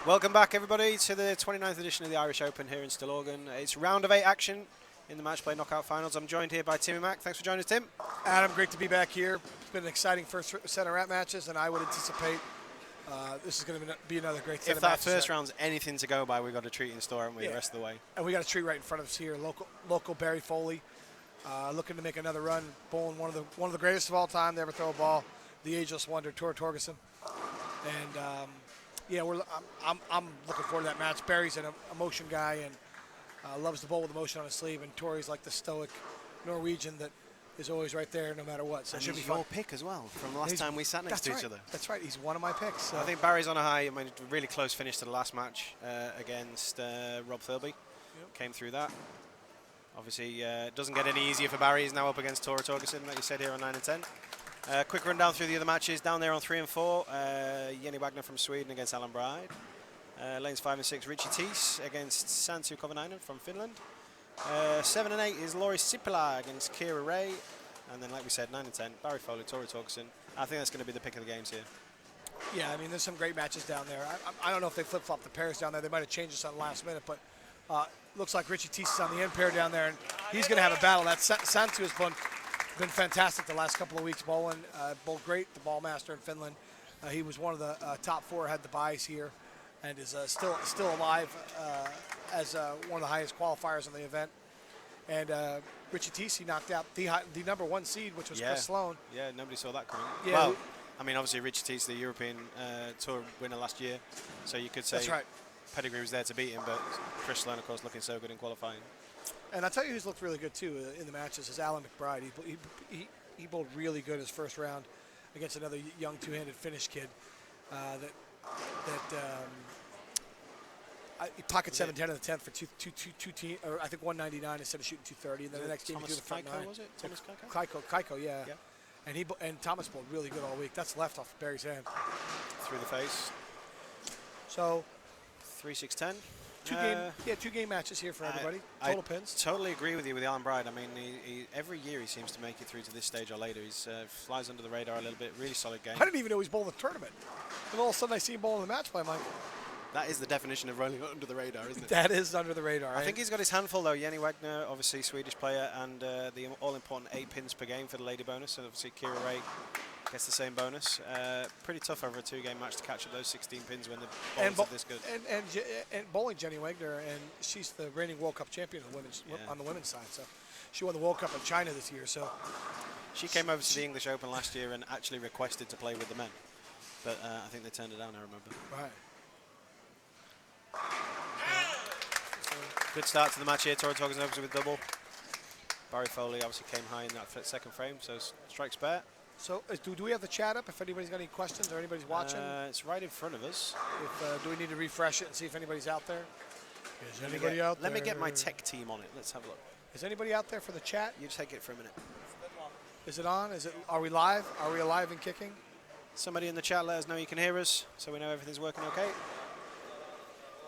Welcome back, everybody, to the 29th edition of the Irish Open here in Stillorgan. It's round of 8 action in the match play knockout finals. I'm joined here by Timmy Mack. Thanks for joining us, Tim. Adam, great to be back here. It's been an exciting first set of wrap matches, and I would anticipate this is going to be another great set If of that matches. first round's anything to go by, we've got a treat in store, haven't we, the rest of the way? And we got a treat right in front of us here. Local Barry Foley, looking to make another run, bowling one of the greatest of all time to ever throw a ball, the ageless wonder, Tor Torgerson. And yeah, I'm looking forward to that match. Barry's an emotion guy and loves to bowl with emotion on his sleeve, and Tori's like the stoic Norwegian that is always right there no matter what. So And it should be he's fun. your pick as well from the last time we sat next to each other. That's right. He's one of my picks. So. I think Barry's on a high. I mean, a really close finish to the last match against Rob Thirlby. Came through that. Obviously, it doesn't get any easier for Barry. He's now up against Tor Torgerson, like you said, here on 9 and 10. Quick rundown through the other matches. Down there on 3 and 4, Jenny Wagner from Sweden against Alan Bride. Lanes 5 and 6, Richie Teese against Santu Kovanainen from Finland. 7 and 8 is Laurie Sipila against Kira Ray. And then, like we said, 9 and 10, Barry Foley, Tori Torgerson. I think that's going to be the pick of the games here. Yeah, I mean, there's some great matches down there. I don't know if they flip-flop the pairs down there. They might have changed this on the last minute, but looks like Richie Teese is on the end pair down there, and he's going to have a battle. That Santu has been fantastic the last couple of weeks bowling. Bowled great, the ball master in Finland. He was one of the top 4, had the buys here, and is still alive as one of the highest qualifiers in the event. And Richie Teese knocked out the number 1 seed, which was Chris Sloan. Yeah, nobody saw that coming. Yeah, well, I mean, obviously Richie Teese, the European Tour winner last year, so you could say that's right. Pedigree was there to beat him, but Chris Sloan, of course, looking so good in qualifying. And I'll tell you who's looked really good, too, in the matches is Alan McBride. He bowled really good his first round against another young two-handed Finnish kid he pocket 7-10 in the 10th for I think 199 instead of shooting 230. And then the next game he threw the front 9. Was it? Thomas Keiko? Keiko, yeah. And Thomas bowled really good all week. That's left off Barry's hand. Through the face. So 3-6-10. Two game matches here for everybody. Total pins. Totally agree with you with Alan Bride. I mean, every year he seems to make it through to this stage or later. He flies under the radar a little bit. Really solid game. I didn't even know he was bowling the tournament. And all of a sudden I see him bowling the match play, Mike. That is the definition of rolling under the radar, isn't it? That is under the radar. I think he's got his handful, though. Jenny Wagner, obviously Swedish player, and the all-important 8 pins per game for the lady bonus. And obviously Kira Ray gets the same bonus. Pretty tough over a 2-game match to catch up those 16 pins when the bowls are this good. And bowling Jenny Wagner, and she's the reigning World Cup champion on the women's side. So she won the World Cup in China this year. So she came over to the English Open last year and actually requested to play with the men, but I think they turned it down. I remember. Right. Good start to the match here. Tori Torgerson obviously with double. Barry Foley obviously came high in that second frame, so strike spare. So do we have the chat up if anybody's got any questions or anybody's watching? It's right in front of us. Do we need to refresh it and see if anybody's out there? Is anybody out there? Let me get my tech team on it. Let's have a look. Is anybody out there for the chat? You take it for a minute. Is it on? Are we live? Are we alive and kicking? Somebody in the chat let us know you can hear us, so we know everything's working okay.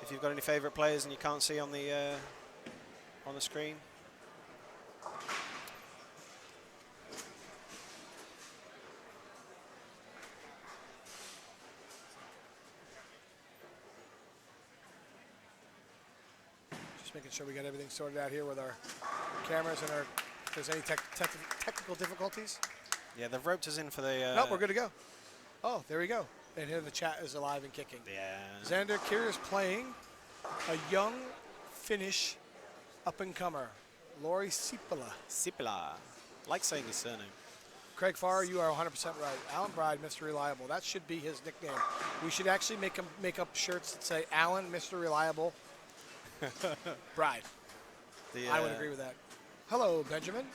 If you've got any favourite players and you can't see on the screen. Just making sure we got everything sorted out here with our cameras and if there's any technical difficulties. Yeah, they've roped us in for the... No, we're good to go. Oh, there we go. And here the chat is alive and kicking. Yeah. Xander Kier is playing a young Finnish up-and-comer, Laurie Sipila. Sipila. Like saying his surname. Craig Farr, you are 100% right. Alan Bride, Mr. Reliable. That should be his nickname. We should actually make up shirts that say Alan, Mr. Reliable, Bride. I would agree with that. Hello, Benjamin.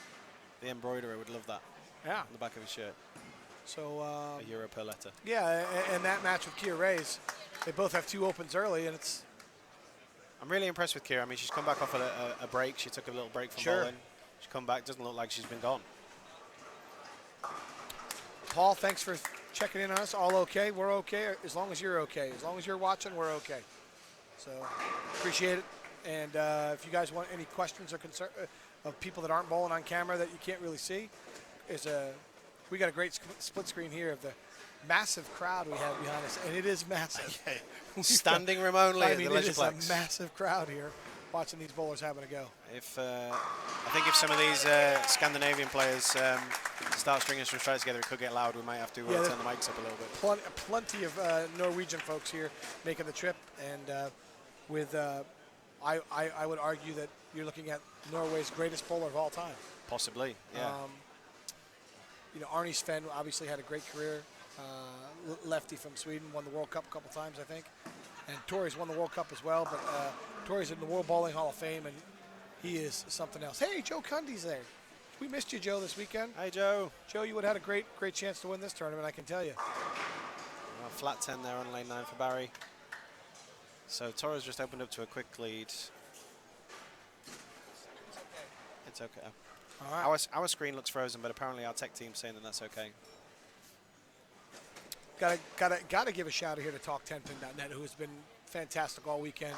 The embroiderer would love that. Yeah. On the back of his shirt. So a euro per letter. Yeah, and that match with Kira Ray's, they both have 2 opens early, and it's... I'm really impressed with Kira. I mean, she's come back off a break. She took a little break from bowling. She's come back. Doesn't look like she's been gone. Paul, thanks for checking in on us. All okay? We're okay, as long as you're okay. As long as you're watching, we're okay. So appreciate it. And if you guys want any questions or concern of people that aren't bowling on camera that you can't really see, we got a great split screen here of the massive crowd we have behind us, and it is massive. Standing room only at the it is LeisurePlex. a massive crowd here watching these bowlers having a go. If I think if some of these Scandinavian players start stringing some strikes together, it could get loud. We might have to turn the mics up a little bit. Plenty of Norwegian folks here making the trip, and I would argue that you're looking at Norway's greatest bowler of all time. Possibly, yeah. Arne Sven obviously had a great career. Lefty from Sweden, won the World Cup a couple times, I think. And Torre's won the World Cup as well, but Torre's in the World Bowling Hall of Fame, and he is something else. Hey, Joe Cundy's there. We missed you, Joe, this weekend. Hey, Joe. Joe, you would have had a great chance to win this tournament, I can tell you. Well, flat 10 there on lane 9 for Barry. So Torres just opened up to a quick lead. It's okay. All right. Our screen looks frozen, but apparently our tech team's saying that that's okay. Gotta give a shout out here to TalkTenpin.net, who has been fantastic all weekend,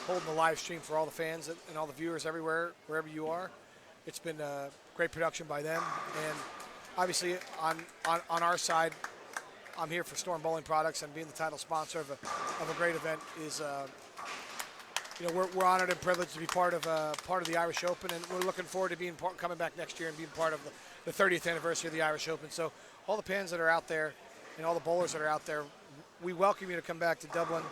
holding the live stream for all the fans and all the viewers everywhere, wherever you are. It's been a great production by them, and obviously on our side, I'm here for Storm Bowling Products, and being the title sponsor of a great event is, we're honored and privileged to be part of the Irish Open, and we're looking forward to coming back next year and being part of the 30th anniversary of the Irish Open. So all the fans that are out there and all the bowlers that are out there, we welcome you to come back to Dublin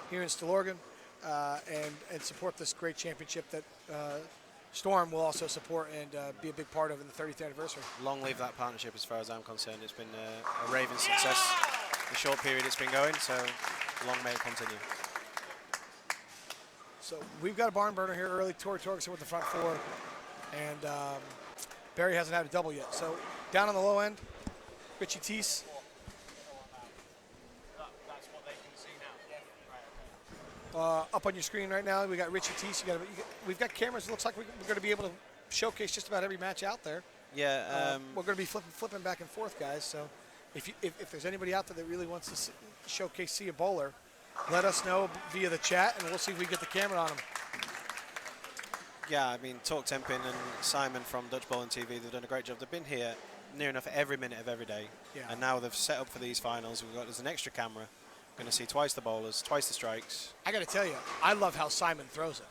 here in Stillorgan and support this great championship that Storm will also support and be a big part of in the 30th anniversary. Long live that partnership as far as I'm concerned. It's been a raving success the short period it's been going, so long may it continue. So we've got a barn burner here early. Tore Torgerson with the front four, and Barry hasn't had a double yet. So down on the low end, Richie Teese. Up on your screen right now, we got Richie Teese. We've got cameras. It looks like we're going to be able to showcase just about every match out there. Yeah. We're going to be flipping back and forth, guys. So if there's anybody out there that really wants to see a bowler, let us know via the chat, and we'll see if we get the camera on them. Yeah, I mean, TalkTenpin and Simon from Dutch Bowling TV, they've done a great job. They've been here near enough every minute of every day. Yeah. And now they've set up for these finals. There's an extra camera. Going to see twice the bowlers, twice the strikes. I got to tell you, I love how Simon throws it.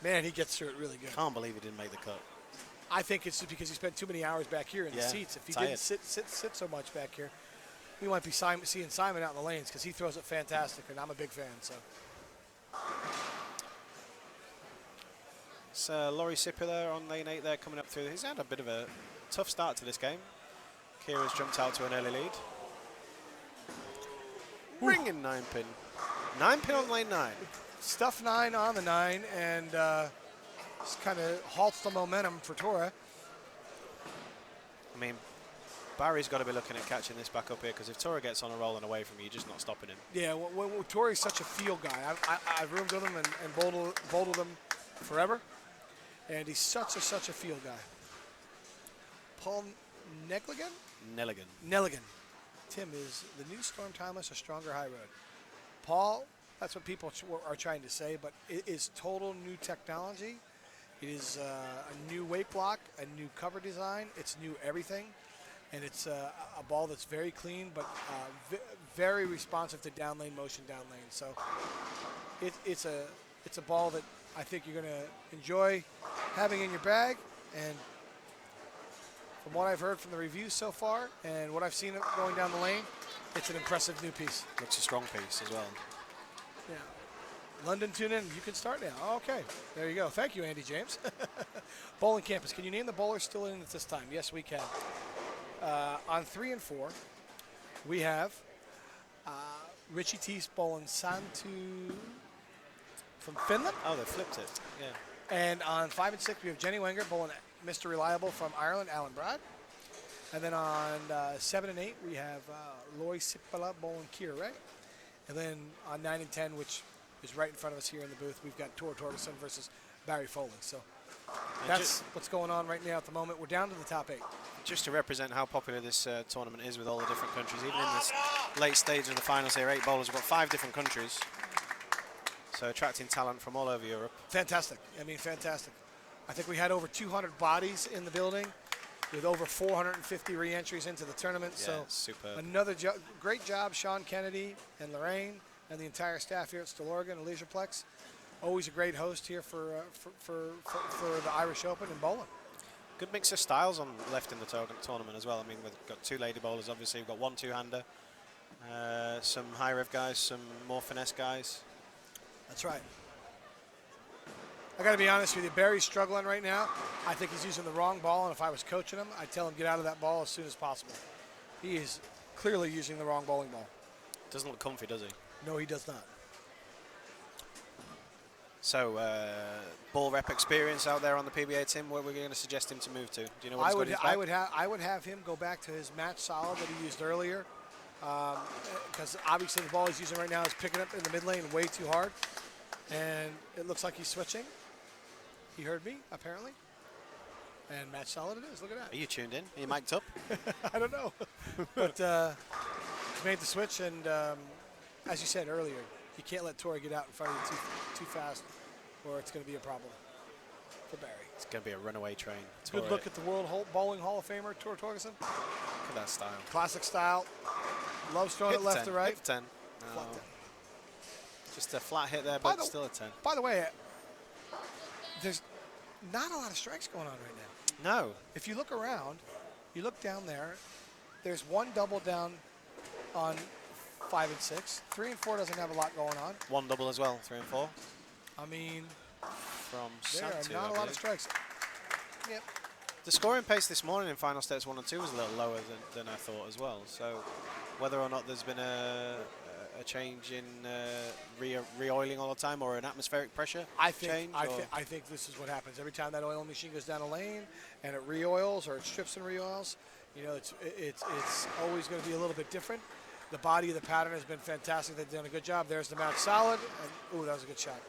Man, he gets through it really good. Can't believe he didn't make the cut. I think it's because he spent too many hours back here in the seats. If he tired. didn't sit so much back here, we might be seeing Simon out in the lanes because he throws it fantastic, and I'm a big fan. So. It's Laurie Sipper there on lane 8 there coming up through. He's had a bit of a tough start to this game. Kira's jumped out to an early lead. Ringing 9-pin. 9-pin on lane 9. Stuff 9 on the 9, and just kind of halts the momentum for Tora. I mean, Barry's got to be looking at catching this back up here, because if Tora gets on a roll and away from you, you're just not stopping him. Yeah, well, Tori's such a field guy. I've roomed with him and bowled with him forever, and he's such a field guy. Paul Nelligan. Tim, is the new Storm Timeless a stronger high road? Paul, that's what people are trying to say, but it is total new technology. It is a new weight block, a new cover design. It's new everything, and it's a ball that's very clean, but very responsive to down lane motion down lane. So it's a ball that I think you're going to enjoy having in your bag, and from what I've heard from the reviews so far and what I've seen going down the lane, it's an impressive new piece. Looks a strong piece as well. Yeah. London, tune in. You can start now. Oh, okay. There you go. Thank you, Andy James. Bowling Campus. Can you name the bowlers still in at this time? Yes, we can. On 3 and 4, we have Richie Teese bowling Santu from Finland. Oh, they flipped it. Yeah. And on 5 and 6, we have Jenny Wenger bowling Mr. Reliable from Ireland, Alan Brad. And then on 7 and 8, we have Loy Sipala bowling Kira Ray. And then on 9 and 10, which is right in front of us here in the booth, we've got Tor Torgerson versus Barry Foley. So that's what's going on right now at the moment. We're down to the top 8. Just to represent how popular this tournament is with all the different countries, even in this late stage of the finals here, 8 bowlers. We've got 5 different countries. So attracting talent from all over Europe. Fantastic. I mean, fantastic. I think we had over 200 bodies in the building, with over 450 re-entries into the tournament. Yeah, So superb. another great job, Sean Kennedy and Lorraine and the entire staff here at Still Oregon and Leisureplex. Always a great host here for the Irish Open in bowling. Good mix of styles on left in the tournament as well. I mean, we've got 2 lady bowlers, obviously. We've got 1 2-hander, some high rev guys, some more finesse guys. That's right. I got to be honest with you, Barry's struggling right now. I think he's using the wrong ball, and if I was coaching him, I'd tell him get out of that ball as soon as possible. He is clearly using the wrong bowling ball. Doesn't look comfy, does he? No, he does not. So, ball rep experience out there on the PBA, Tim. Where we're going to suggest him to move to? Do you know what he's got in his bag? I would have him go back to his match solid that he used earlier, because obviously the ball he's using right now is picking up in the mid lane way too hard, and it looks like he's switching. He heard me, apparently. And match solid it is. Look at that. Are you tuned in? Are you mic'd up? I don't know. But he's made the switch, and as you said earlier, you can't let Torrey get out in front of you too fast, or it's going to be a problem for Barry. It's going to be a runaway train. Good look at the World Bowling Hall of Famer, Tor Torgerson. Look at that style. Classic style. Loves throwing Hit it left 10. to right. Hit 10. No. Flat 10. Just a flat hit there, but still a 10. By the way, there's not a lot of strikes going on right now. No. If you look around, you look down there, there's 1 double down on 5 and 6. 3 and 4 doesn't have a lot going on. 1 double as well, 3 and 4. I mean, From there Santu, are not a lot of strikes. Yep. The scoring pace this morning in final sets 1 and 2 was a little lower than I thought as well. So whether or not there's been a change in re-oiling all the time or an atmospheric pressure I change? think this is what happens. Every time that oil machine goes down a lane and it re-oils or it strips and re-oils, you know, it's always going to be a little bit different. The body of the pattern has been fantastic. They've done a good job. There's the match solid. And, ooh, that was a good shot.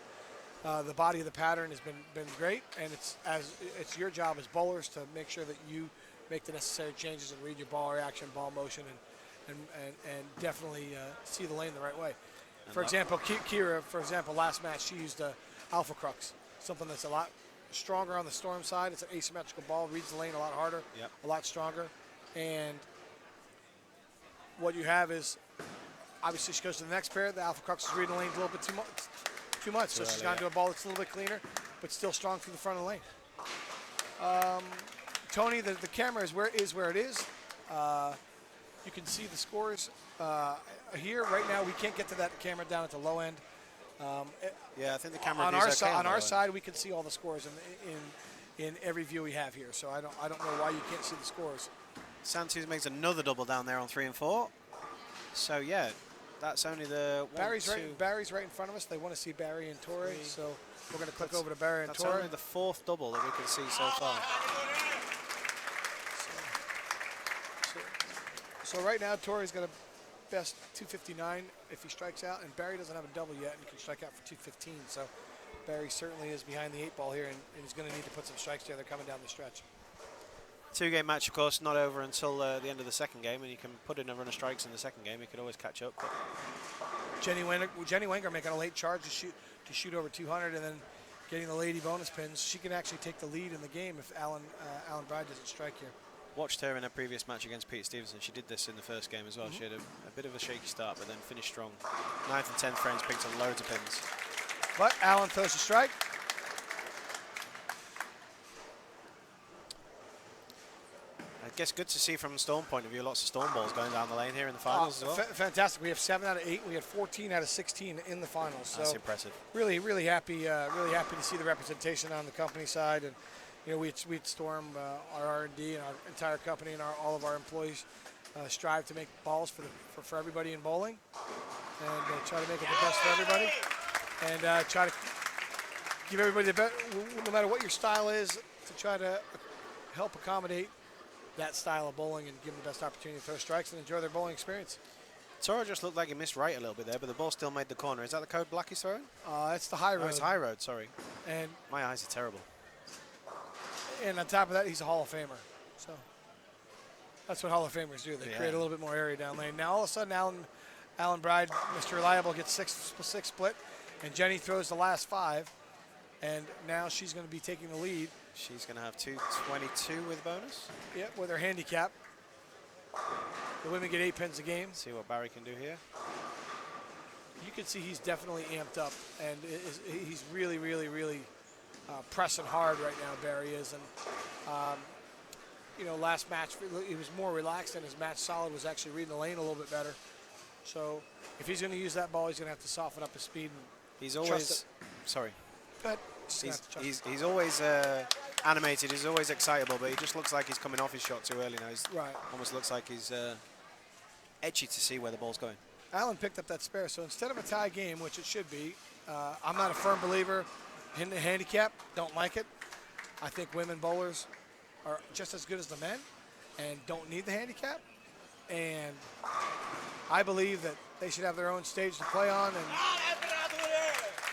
The body of the pattern has been great, and it's your job as bowlers to make sure that you make the necessary changes and read your ball reaction, ball motion, and definitely see the lane the right way. For example, Kira, for example, last match she used Alpha Crux, something that's a lot stronger on the Storm side. It's an asymmetrical ball, reads the lane a lot harder, a lot stronger, and what you have is obviously she goes to the next pair. The Alpha Crux is reading the lane a little bit too much, so she's gone to a ball that's a little bit cleaner, but still strong through the front of the lane. Tony, the camera is where it is. You can see the scores here right now. We can't get to that camera down at the low end. Yeah, I think the camera on view's our okay on our side, we can see all the scores in every view we have here. So I don't know why you can't see the scores. Santos makes another double down there on 3 and 4. So yeah, that's only the Barry's right in front of us. They want to see Barry and Torrey, so we're going to click over to Barry and Torrey. That's only the 4th double that we can see so far. So right now, Torrey's got a best 259 if he strikes out, and Barry doesn't have a double yet, and he can strike out for 215. So Barry certainly is behind the 8 ball here, and he's going to need to put some strikes together coming down the stretch. 2-game match, of course, not over until the end of the second game, and you can put in a run of strikes in the second game. You could always catch up. But Jenny Wenger making a late charge to shoot over 200, and then getting the lady bonus pins. She can actually take the lead in the game if Alan Bride doesn't strike here. Watched her in a previous match against Pete Stevenson. She did this in the first game as well. She had a bit of a shaky start, but then finished strong. 9th and 10th frames, picked up loads of pins. But Alan throws a strike. I guess good to see from Storm point of view. Lots of Storm balls going down the lane here in the finals as well. Fantastic. We have 7 out of 8. We had 14 out of 16 in the finals. That's so impressive. Really happy. Really happy to see the representation on the company side, and you know, we at Storm, our R&D and our entire company and all of our employees strive to make balls for everybody in bowling, and try to make it the best for everybody, and try to give everybody the best, no matter what your style is, to try to help accommodate that style of bowling and give them the best opportunity to throw strikes and enjoy their bowling experience. Toro just looked like he missed right a little bit there, but the ball still made the corner. Is that the code Blackie's throwing? It's the high road. Oh, it's high road, sorry. And my eyes are terrible. And on top of that, he's a Hall of Famer. So that's what Hall of Famers do. They create a little bit more area down lane. Now all of a sudden, Alan Bride, Mr. Reliable, gets 6 split, and Jenny throws the last 5, and now she's going to be taking the lead. She's going to have 222 with bonus. Yep, with her handicap. The women get 8 pins a game. See what Barry can do here. You can see he's definitely amped up, and he's really, really, really pressing hard right now, Barry is. And, you know, last match, he was more relaxed, and his match solid was actually reading the lane a little bit better. So if he's going to use that ball, he's going to have to soften up his speed. And he's always, sorry. Go ahead. He's always animated, he's always excitable, but he just looks like he's coming off his shot too early now. He's almost looks like he's edgy to see where the ball's going. Allen picked up that spare, so instead of a tie game, which it should be, I'm not a firm believer in the handicap. Don't like it. I think women bowlers are just as good as the men and don't need the handicap. And I believe that they should have their own stage to play on.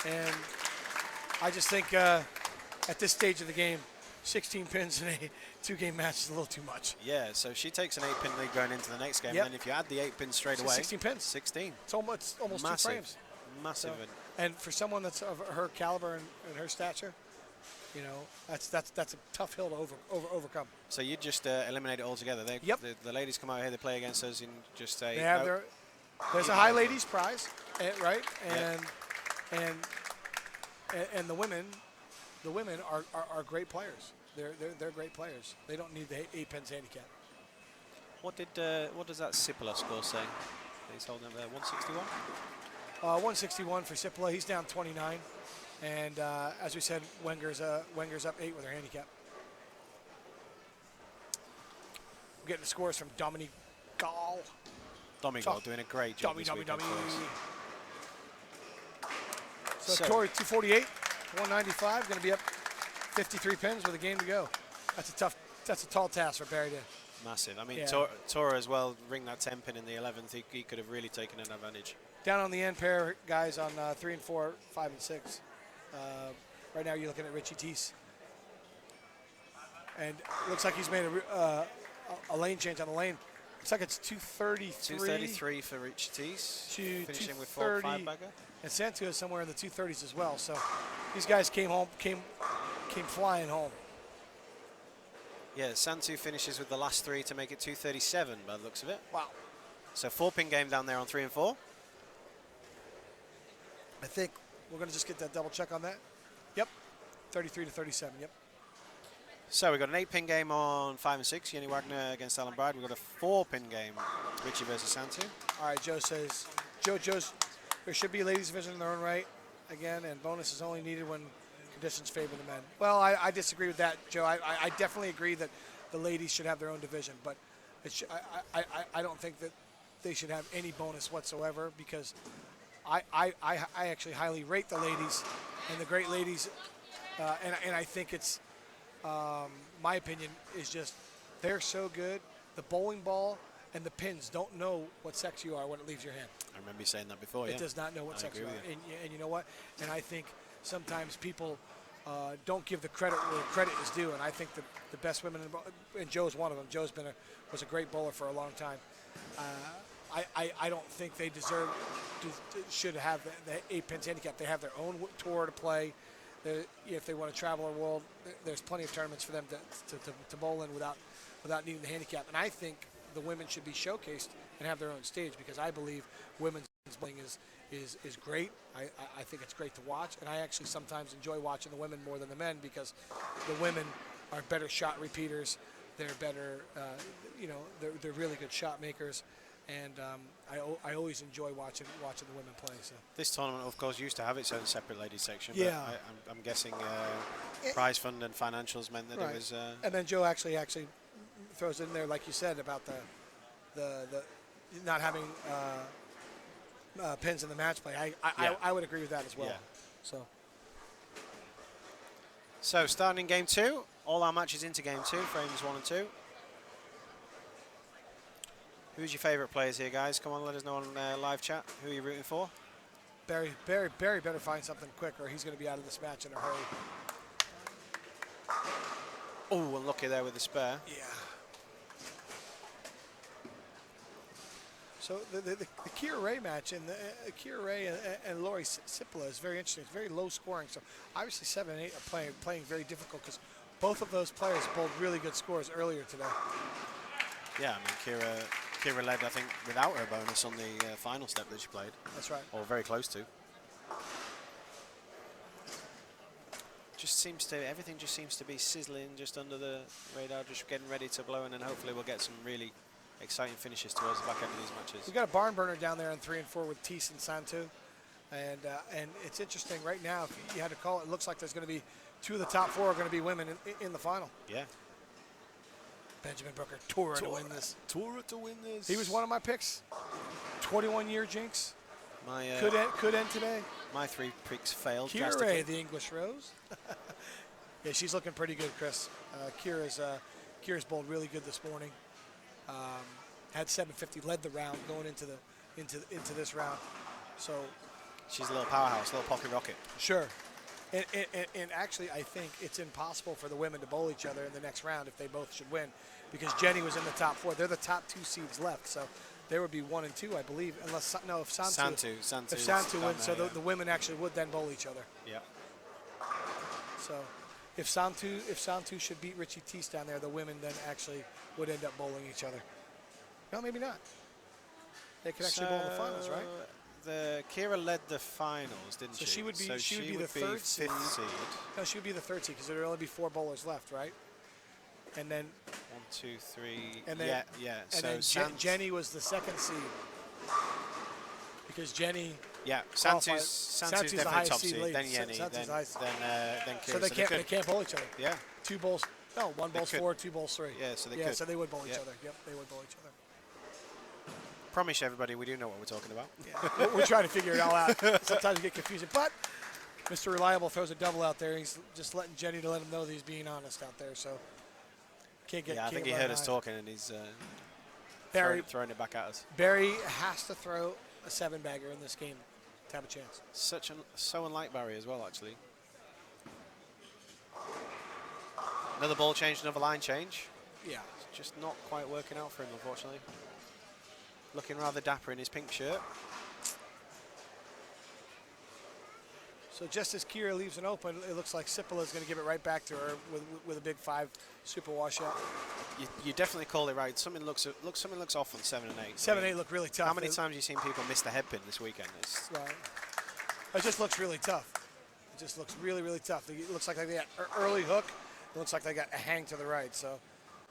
And I just think at this stage of the game, 16 pins in a 2-game match is a little too much. Yeah, so she takes an 8-pin lead going into the next game. Yep. And then if you add the 8 pins straight away, 16 pins. 16. It's almost Massive. 2 frames. Massive. So, and for someone that's of her caliber and her stature, you know, that's a tough hill to overcome. So you just eliminate it altogether. Yep. The ladies come out here, they play against us, and just say. They have there's a high ladies prize, right? And the women are great players. They're great players. They don't need the 8 pins handicap. What does that Sipola score say? He's holding up there, 161. 161 for Sipola. He's down 29, and as we said, Wenger's up 8 with her handicap. We're getting the scores from Dominique Gall. Domingo doing a great job this weekend for us. So Tori 248, 195, going to be up 53 pins with a game to go. That's a tall task for Barry to. Massive. I mean, Yeah. Tora as well, ring that 10 pin in the 11th. He could have really taken an advantage. Down on the end pair, guys on 3 and 4, 5 and 6. Right now you're looking at Richie Teese. And it looks like he's made a lane change on the lane. Looks like it's 233. 233 for Richie Teese. Finishing with 5 bagger. And Santu is somewhere in the 230s as well. So these guys came flying home. Yeah, Santu finishes with the last 3 to make it 237 by the looks of it. Wow. So 4-pin game down there on 3 and 4. I think we're going to just get that double check on that. Yep. 33 to 37. Yep. So we've got an 8-pin game on 5 and 6. Jenny Wagner against Alan Bride. We've got a 4-pin game, Richie versus Santu. All right, Joe says, there should be a ladies division in their own right again, and bonus is only needed when conditions favor the men. Well, I disagree with that, Joe. I definitely agree that the ladies should have their own division, but I don't think that they should have any bonus whatsoever, because I actually highly rate the ladies and the great ladies, and I think it's, my opinion is just they're so good. The bowling ball and the pins don't know what sex you are when it leaves your hand. I remember you saying that before, It does not know what sex you are. And you know what? And I think sometimes people don't give the credit where credit is due. And I think the best women, and Joe's one of them. Joe's was a great bowler for a long time. I don't think they should have the 8 pins handicap. They have their own tour to play. If they want to travel the world, there's plenty of tournaments for them to bowl in without needing the handicap. And I think the women should be showcased and have their own stage, because I believe women's bowling is great. I think it's great to watch, and I actually sometimes enjoy watching the women more than the men, because the women are better shot repeaters. They're better, they're really good shot makers, and I always enjoy watching the women play. So this tournament, of course, used to have its own separate ladies section. Yeah. But I'm guessing prize fund and financials meant that it was. And then Joe actually throws in there, like you said, about the not having pins in the match play. I would agree with that as well. Yeah. So starting in game 2, all our matches into game 2, frames 1 and 2. Who's your favourite players here, guys? Come on, let us know on live chat. Who are you rooting for? Barry better find something quick, or he's going to be out of this match in a hurry. Oh, unlucky there with the spare. Yeah. So the Kira Ray match, and Kira Ray and Lori Sipola is very interesting. It's very low scoring. So obviously 7 and 8 are playing very difficult, because both of those players bowled really good scores earlier today. Yeah, I mean, Kira led, I think, without her bonus on the final step that she played. That's right. Or very close to. Everything just seems to be sizzling just under the radar, just getting ready to blow, and then hopefully we'll get some really exciting finishes towards the back end of these matches. We've got a barn burner down there in 3 and 4 with Teese and Santu. And it's interesting right now, if you had to call it, it looks like there's going to be 2 of the top 4 are going to be women in the final. Yeah. Benjamin Brooker, Tora to win this. Tora to win this. He was one of my picks. 21-year jinx. My could end today. My 3 picks failed. Kira, the English Rose. Yeah, she's looking pretty good, Chris. Kira's bowled really good this morning. Had 750, led the round going into this round. So she's a little powerhouse, a little pocket rocket. Sure. And actually, I think it's impossible for the women to bowl each other in the next round if they both should win, because Jenny was in the top 4. They're the top 2 seeds left, so there would be 1 and 2, I believe, unless if Santu wins, so the women actually would then bowl each other. Yeah. So if Santu should beat Richie Teese down there, the women then actually would end up bowling each other. No, maybe not. They could actually bowl in the finals, right? Kira led the finals, didn't she? So she would be the 3rd seed. No, she would be the 3rd seed because there would only be 4 bowlers left, right? And then 1, 2, 3. And then, yeah. And so then Jenny was the 2nd seed because Jenny. Yeah, Santu's definitely the top seed. seed. Then Jenny, then Kira. So they can't bowl each other. Yeah. 2 bowls. No, 1 bowls 4, 2 bowls 3. Yeah, so they could. So they would bowl each other. Yep, they would bowl each other. Promise everybody we do know what we're talking about. Yeah. We're trying to figure it all out. Sometimes we get confusing. But Mr. Reliable throws a double out there. He's just letting Jenny to let him know that he's being honest out there. So can't get. Yeah, I think he heard us talking and he's throwing it back at us. Barry has to throw a 7-bagger in this game to have a chance. So unlike Barry as well, actually. Another ball change, another line change. Yeah. It's just not quite working out for him, unfortunately. Looking rather dapper in his pink shirt. So just as Kira leaves it open, it looks like Sipala is going to give it right back to her with a big 5 super washout. You definitely called it right. Something looks off on 7 and 8. 7 and 8 look really tough. How many times have you seen people miss the headpin this weekend? Right. It just looks really tough. It just looks really, really tough. It looks like they got an early hook. It looks like they got a hang to the right. So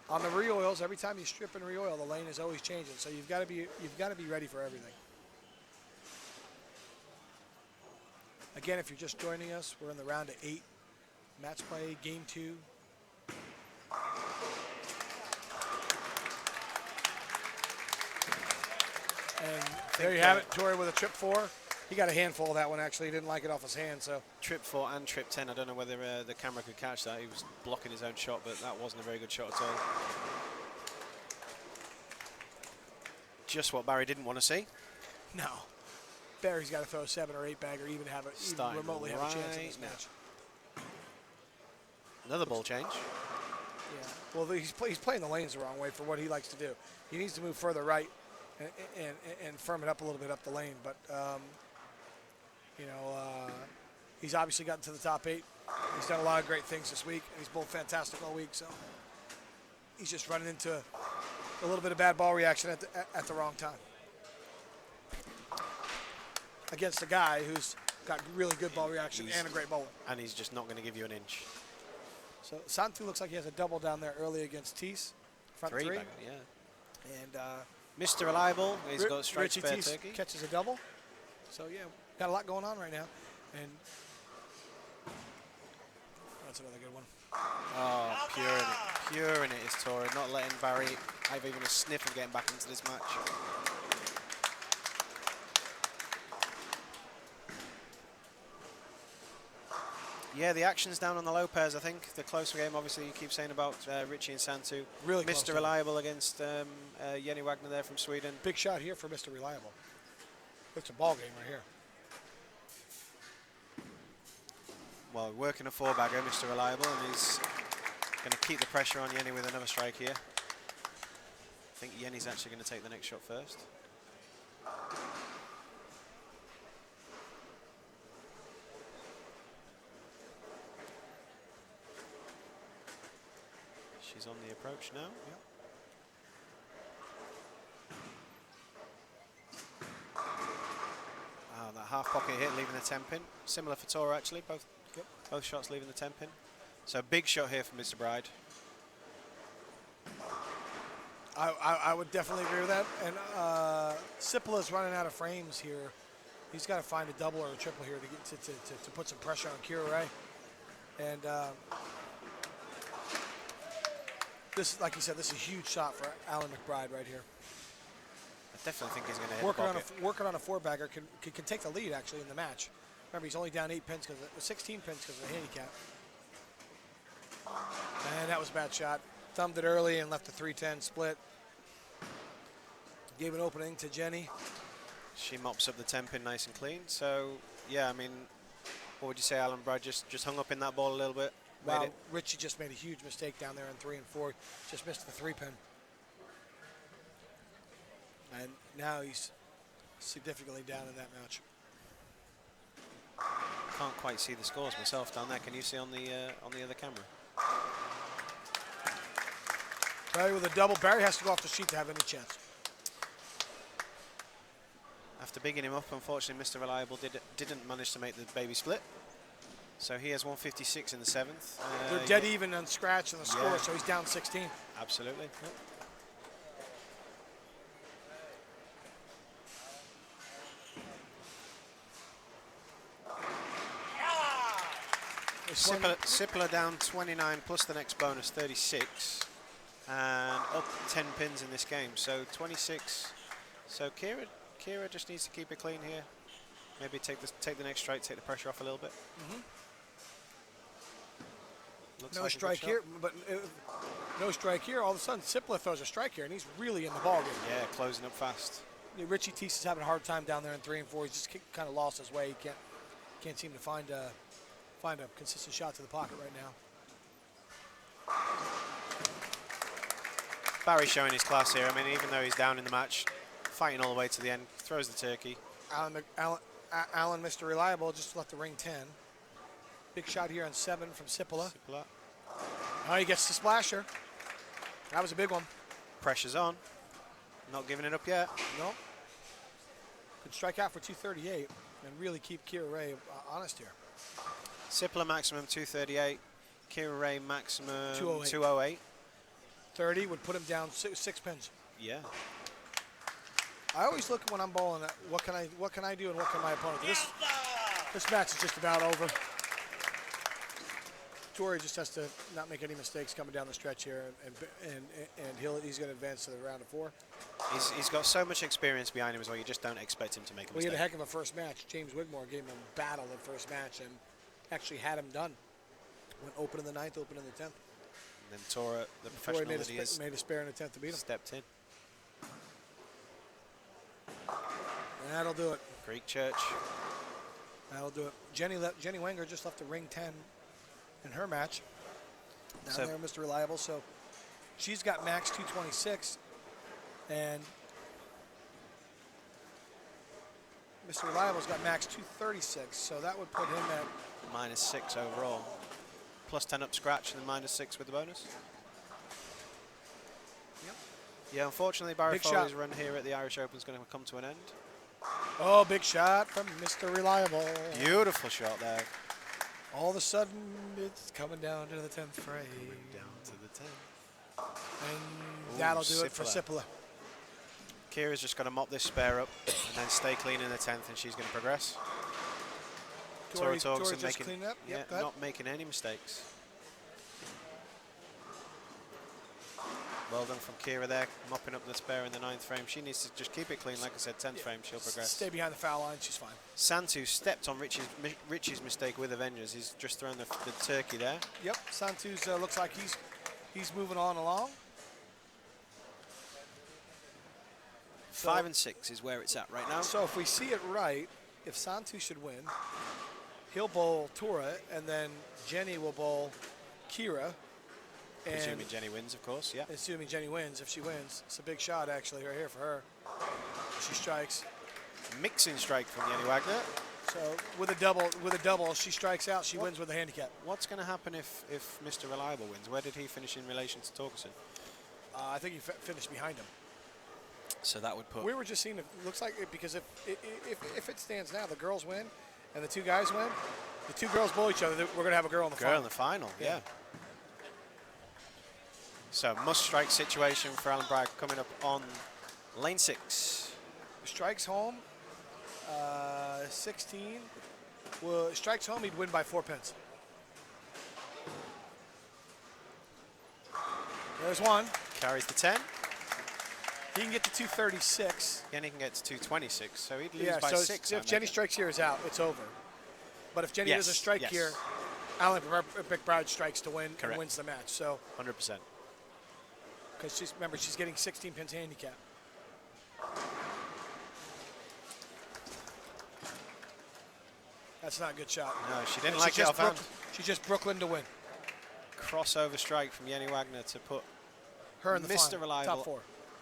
on the re-oils, every time you strip and re-oil, the lane is always changing. So you've got to be ready for everything. Again, if you're just joining us, we're in the round of 8. Match play, game 2. And there you have it, Tori with a trip 4. He got a handful of that one, actually. He didn't like it off his hand, so. Trip 4 and trip 10. I don't know whether the camera could catch that. He was blocking his own shot, but that wasn't a very good shot at all. Just what Barry didn't want to see. No. Barry's got to throw a 7 or 8 bagger, even remotely have a chance in this match. Another ball change. Yeah. Well, he's playing the lanes the wrong way for what he likes to do. He needs to move further right and firm it up a little bit up the lane. But he's obviously gotten to the top 8. He's done a lot of great things this week, and he's bowled fantastic all week. So he's just running into a little bit of bad ball reaction at the wrong time against a guy who's got really good ball reaction and a great bowler. And he's just not going to give you an inch. So Santu looks like he has a double down there early against Teese. Front 3. Bagger, yeah. And Mr. Reliable, he's got straight spare Teese turkey. Catches a double. So yeah, got a lot going on right now. And that's another good one. Oh, pure in it is Tora, not letting Barry have even a sniff of getting back into this match. Yeah, the action's down on the low pairs, I think. The closer game, obviously, you keep saying about Richie and Santu. Really Mr. Reliable against Jenny Wagner there from Sweden. Big shot here for Mr. Reliable. It's a ball game right here. Well, working a 4-bagger, Mr. Reliable, and he's going to keep the pressure on Jenny with another strike here. I think Jenny's actually going to take the next shot first. approach now. Yeah. That half pocket hit leaving the 10 pin. Similar for Tora actually, both shots leaving the 10 pin. So big shot here from Mr. Bride. I would definitely agree with that. And Sipla's running out of frames here. He's got to find a double or a triple here to get to put some pressure on Kira Ray. And this, like you said, this is a huge shot for Alan McBride right here. I definitely think he's going to hit the pocket. Working on a four-bagger can take the lead, actually, in the match. Remember, he's only down 8 pins, 16 pins because of the handicap. And that was a bad shot. Thumbed it early and left the 3-10 split. Gave an opening to Jenny. She mops up the 10 pin nice and clean. So, yeah, I mean, what would you say, Alan Bride just hung up in that ball a little bit? Wow, Richie just made a huge mistake down there in 3 and 4. Just missed the 3-pin. And now he's significantly down in that match. Can't quite see the scores myself down there. Can you see on the other camera? Barry with a double. Barry has to go off the sheet to have any chance. After bigging him up, unfortunately, Mr. Reliable didn't manage to make the baby split. So he has 156 in the 7th. They're dead even on scratch in the score, so he's down 16. Absolutely. Yep. Sipler down 29 plus the next bonus 36 and up 10 pins in this game, so 26. So Kira just needs to keep it clean here. Maybe take the next strike, take the pressure off a little bit. No strike here, but no strike here. All of a sudden, Sipler throws a strike here, and he's really in the ballgame. Yeah, closing up fast. Richie Teese is having a hard time down there in 3 and 4. He's just kind of lost his way. He can't seem to find a consistent shot to the pocket right now. Barry showing his class here. I mean, even though he's down in the match, fighting all the way to the end, throws the turkey. Alan, Mr. Reliable, just left the ring 10. Big shot here on 7 from Sipala. Now he gets the splasher. That was a big one. Pressure's on. Not giving it up yet. Nope. Could strike out for 238 and really keep Kira Ray honest here. Sipler maximum 238. Kira Ray maximum 208. 208. 30 would put him down 6 pins. Yeah. I always look when I'm bowling at what can I do and what can my opponent do. This match is just about over. Tori just has to not make any mistakes coming down the stretch here, and he's going to advance to the round of 4. He's got so much experience behind him as well. You just don't expect him to make a mistake. He had a heck of a first match. James Wigmore gave him a battle in the first match and actually had him done. Went open in the 9th, open in the 10th. And then Tora, the professional that he is, made a spare in the 10th to beat him. Stepped in. That'll do it. Greek Church. That'll do it. Jenny Wenger just left the ring 10 in her match. Down there, Mr. Reliable. So she's got max 226, and Mr. Reliable's got max 236. So that would put him at -6 overall. Plus 10 up scratch and then -6 with the bonus. Yep. Yeah, unfortunately, Barry Foley's run here at the Irish Open is going to come to an end. Oh, big shot from Mr. Reliable. Beautiful shot there. All of a sudden, it's coming down to the 10th frame. Down to the 10th. And that'll do it for Sipala. Kira's just got to mop this spare up and then stay clean in the 10th, and she's going to progress. Tora Torgerson not making any mistakes. Well done from Kira there, mopping up the spare in the 9th frame. She needs to just keep it clean. Like I said, 10th frame, she'll progress. Stay behind the foul line, she's fine. Santu stepped on Richie's mistake with Avengers. He's just thrown the turkey there. Yep, Santu's looks like he's moving on along. 5 and 6 is where it's at right now. So if we see it right, if Santu should win, he'll bowl Tora, and then Jenny will bowl Kira. Assuming Jenny wins, of course, yeah. Assuming Jenny wins. If she wins, it's a big shot, actually, right here for her. She strikes. Mixing strike from Jenny Wagner. So with a double, she strikes out. She wins with a handicap. What's going to happen if Mr. Reliable wins? Where did he finish in relation to Torgerson? I think he finished behind him. So that would put. We were just seeing. It looks like because if it stands now, the girls win, and the 2 guys win. The 2 girls bowl each other. We're gonna have a girl in the final. In the final. Yeah. So must strike situation for Alan Bragg coming up on lane 6. Strikes home. 16. Well, strikes home, he'd win by 4 pins. There's one. Carries the 10. He can get to 236. Then he can get to 226. So he'd lose Yeah, by so 6. if Jenny strikes here, is out. It's over. But if Jenny doesn't strike here, Alan McBride strikes to win and wins the match. So 100%. Because she's getting 16 pins handicap. That's not a good shot. No, she didn't like it offhand. She just Brooklyn to win. Crossover strike from Jenny Wagner to put her in the Mr. final, Reliable top 4.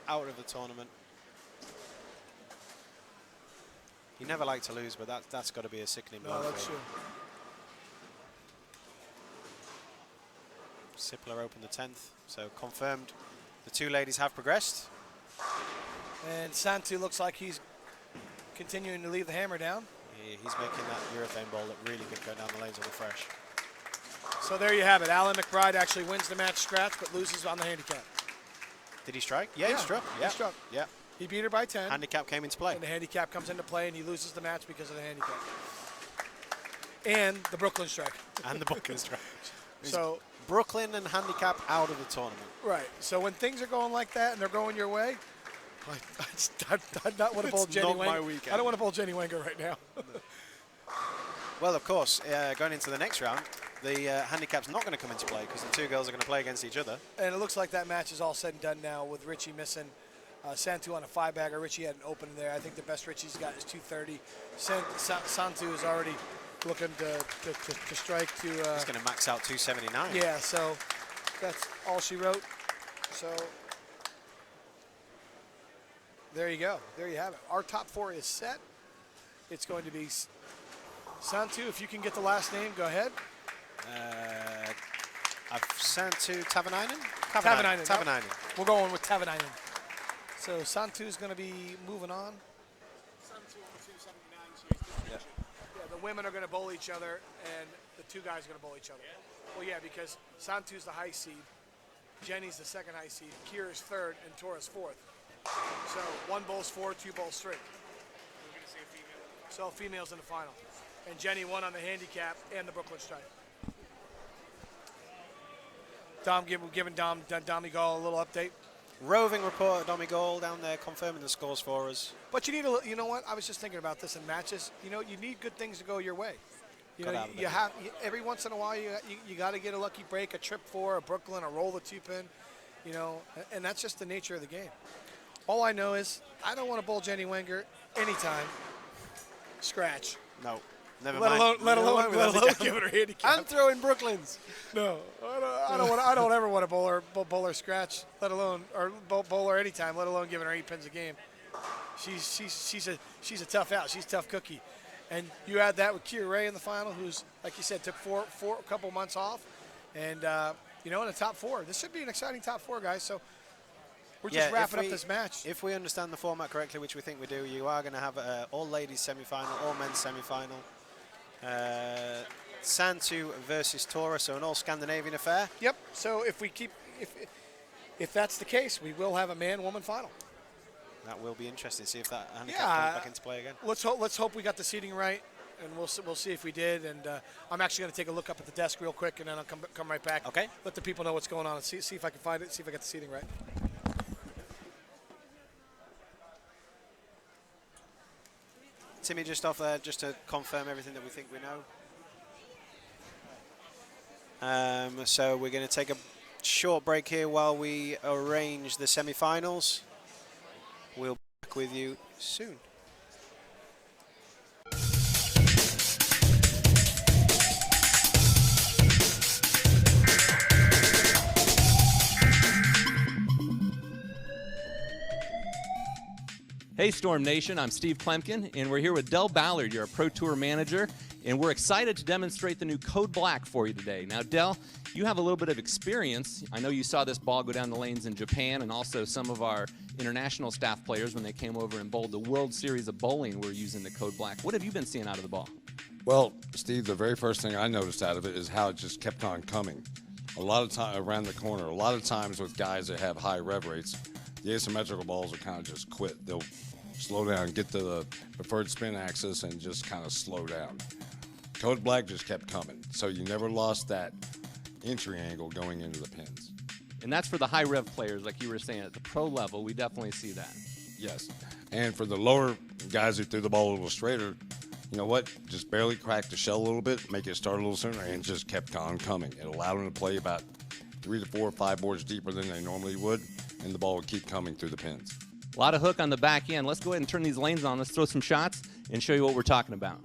out of the tournament. He never liked to lose, but that's got to be a sickening blow. No, that's true. Sipler opened the 10th, so confirmed the 2 ladies have progressed. And Santu looks like he's continuing to leave the hammer down. He's making that urethane ball look really good going down the lanes of the fresh. So there you have it. Alan McBride actually wins the match scratch, but loses on the handicap. Did he strike? Yeah, he struck. Yeah. He struck. Yeah. He beat her by 10. Handicap came into play. And the handicap comes into play, and he loses the match because of the handicap. And the Brooklyn strike. And the Brooklyn strike. So Brooklyn and handicap out of the tournament. Right. So when things are going like that and they're going your way, I not want to bowl Jenny Wenger. I don't want to bowl Jenny Wenger right now. Well, of course, going into the next round, the handicap's not going to come into play because the 2 girls are going to play against each other. And it looks like that match is all said and done now with Richie missing Santu on a 5-bagger. Richie had an open there. I think the best Richie's got is 230. Santu is already looking to strike to. He's going to max out 279. Yeah, so that's all she wrote. So there you go. There you have it. Our top 4 is set. It's going to be Santu. If you can get the last name, go ahead. I've Santu Tavanainen? Tavanainen. We're going with Tavanainen. So Santu's going to be moving on. Santu on the 279, so he's yeah, the women are going to bowl each other, and the 2 guys are going to bowl each other. Yeah. Well, yeah, because Santu's the high seed, Jenny's the 2nd high seed, Kira's 3rd, and Tora's 4th. So 1 bowls 4, 2 bowls 3. We're going to see a female. So females in the final. And Jenny won on the handicap and the Brooklyn strike. Dom giving Dommy Gall a little update. Roving reporter Dommy Gall down there confirming the scores for us. But you need you know what? I was just thinking about this in matches. You know, you need good things to go your way. You know, you have every once in a while you got to get a lucky break, a trip 4, a Brooklyn, a roll the 2-pin. You know, and that's just the nature of the game. All I know is I don't want to bowl Jenny Wenger anytime. Scratch. No. Never mind. Let alone giving her handicap. I'm throwing Brooklyn's. No, I don't ever want to bowl her scratch, let alone or bowl her anytime, let alone giving her 8 pins a game. She's a tough out. She's a tough cookie, and you add that with Kira Ray in the final, who's like you said took a couple months off, and you know in the top 4. This should be an exciting top 4, guys. So. We're just wrapping up this match. If we understand the format correctly, which we think we do, you are going to have all ladies semi-final, all men's semi-final. Santu versus Tora, so an all Scandinavian affair. Yep. So if that's the case, we will have a man-woman final. That will be interesting. See if that handicap comes back into play again. Let's hope we got the seating right, and we'll see if we did. And I'm actually going to take a look up at the desk real quick, and then I'll come right back. Okay. Let the people know what's going on and see if I can find it. See if I got the seating right. Timmy just off there just to confirm everything that we think we know. So we're going to take a short break here while we arrange the semi-finals. We'll be back with you soon. Hey Storm Nation, I'm Steve Klemkin, and we're here with Del Ballard, your Pro Tour manager, and we're excited to demonstrate the new Code Black for you today. Now, Del, you have a little bit of experience. I know you saw this ball go down the lanes in Japan, and also some of our international staff players when they came over and bowled the World Series of Bowling were using the Code Black. What have you been seeing out of the ball? Well, Steve, the very first thing I noticed out of it is how it just kept on coming. A lot of time around the corner, a lot of times with guys that have high rev rates, the asymmetrical balls will kind of just quit. They'll slow down, get to the preferred spin axis, and just kind of slow down. Code Black just kept coming, so you never lost that entry angle going into the pins. And that's for the high rev players, like you were saying. At the pro level, we definitely see that. Yes. And for the lower guys who threw the ball a little straighter, you know what? Just barely cracked the shell a little bit, make it start a little sooner, and just kept on coming. It allowed them to play about 3 to 4 or 5 boards deeper than they normally would, and the ball would keep coming through the pins. A lot of hook on the back end. Let's go ahead and turn these lanes on. Let's throw some shots and show you what we're talking about.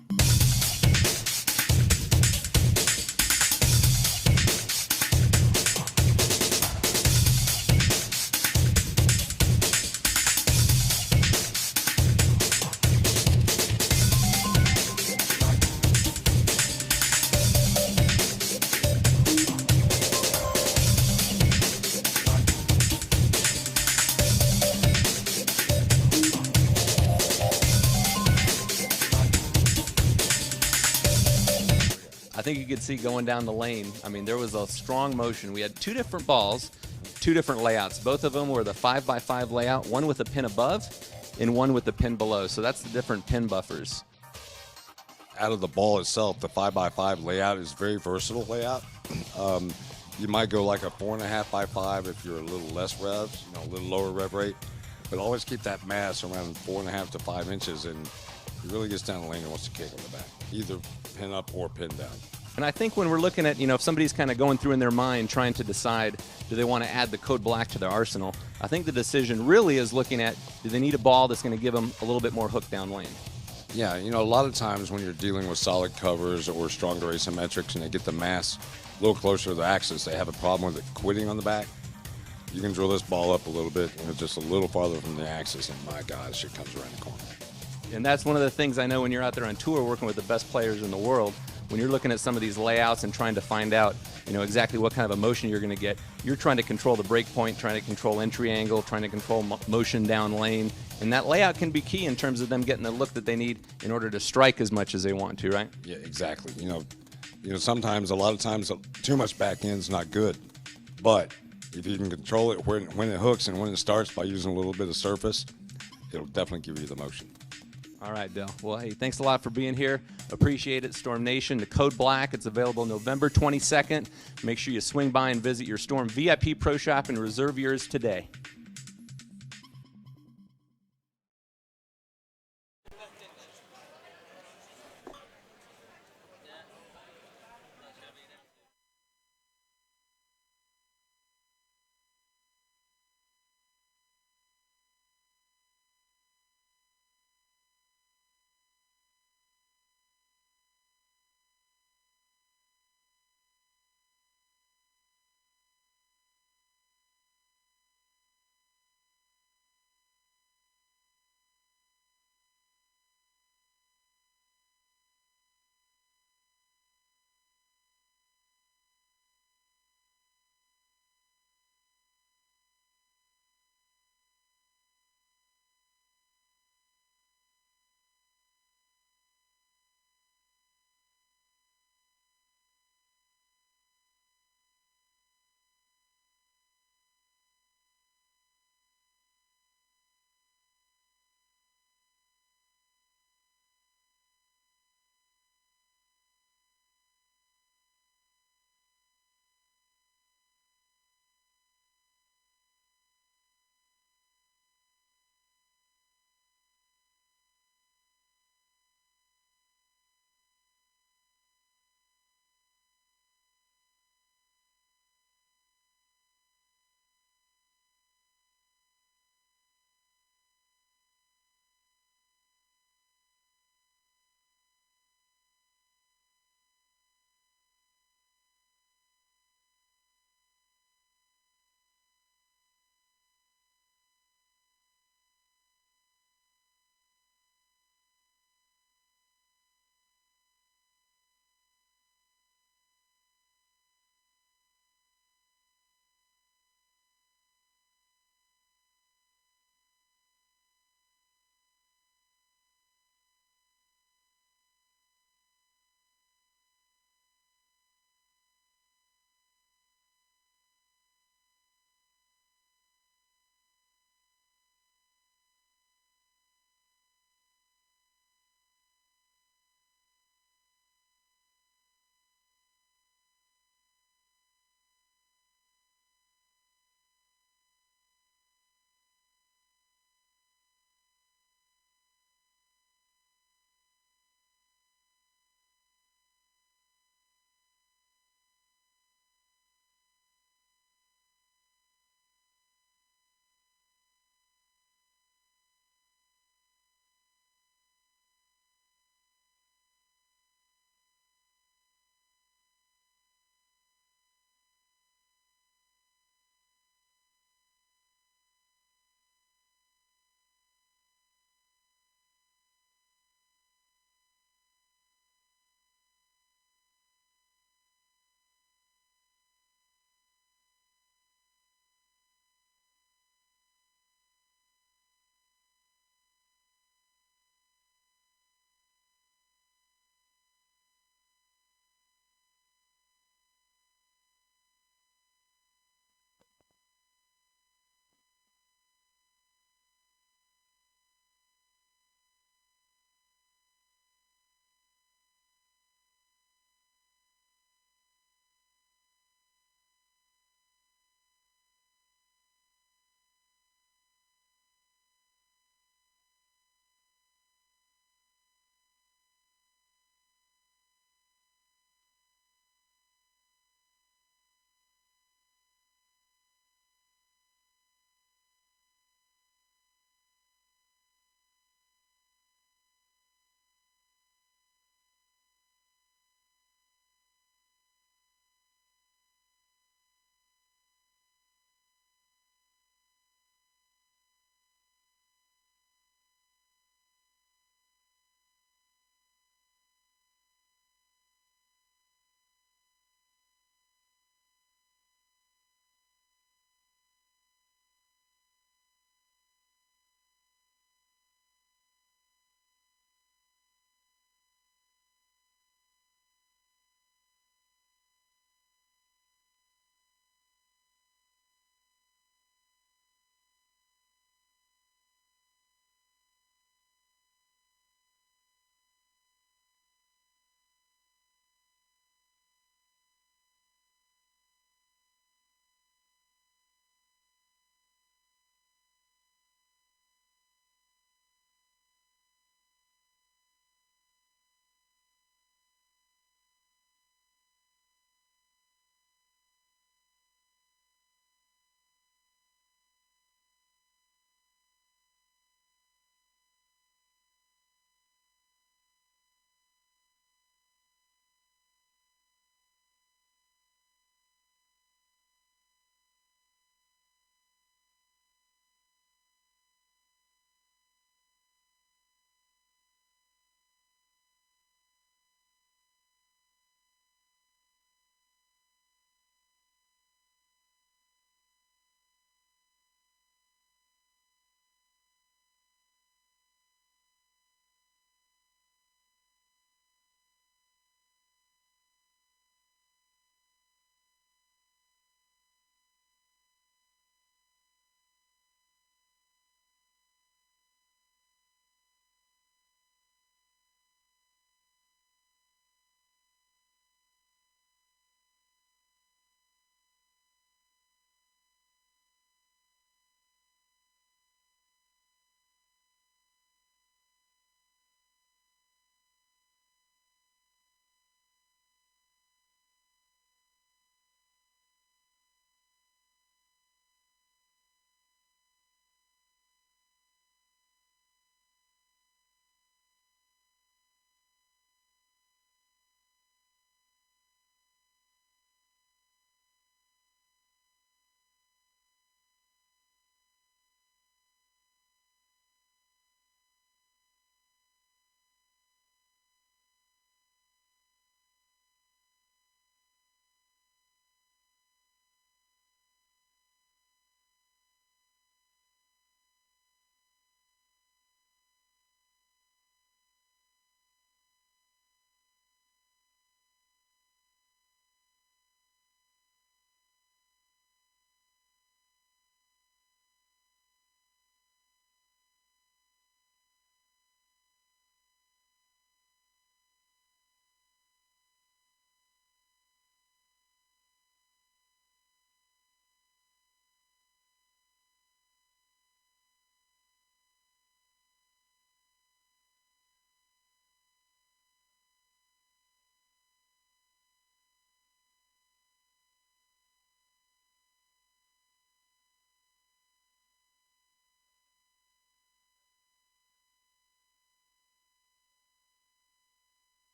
I think you could see going down the lane, I mean, there was a strong motion. We had 2 different balls, 2 different layouts. Both of them were the 5x5 layout, one with a pin above and one with the pin below. So that's the different pin buffers. Out of the ball itself, the 5x5 layout is very versatile layout. You might go like a 4.5x5 if you're a little less revs, a little lower rev rate, but always keep that mass around 4.5 to 5 inches, and it really gets down the lane and wants to kick on the back, either pin up or pin down. And I think when we're looking at, if somebody's kind of going through in their mind trying to decide, do they want to add the Code Black to their arsenal, I think the decision really is looking at, do they need a ball that's going to give them a little bit more hook down lane? Yeah, a lot of times when you're dealing with solid covers or stronger asymmetrics and they get the mass a little closer to the axis, they have a problem with it quitting on the back. You can drill this ball up a little bit, just a little farther from the axis, and my God, shit comes around the corner. And that's one of the things I know when you're out there on tour working with the best players in the world, when you're looking at some of these layouts and trying to find out, exactly what kind of a motion you're going to get, you're trying to control the break point, trying to control entry angle, trying to control motion down lane. And that layout can be key in terms of them getting the look that they need in order to strike as much as they want to, right? Yeah, exactly. Sometimes, a lot of times, too much back end's not good. But if you can control it when it hooks and when it starts by using a little bit of surface, it'll definitely give you the motion. All right, Del. Well, hey, thanks a lot for being here. Appreciate it, Storm Nation. The Code Black, it's available November 22nd. Make sure you swing by and visit your Storm VIP Pro Shop and reserve yours today.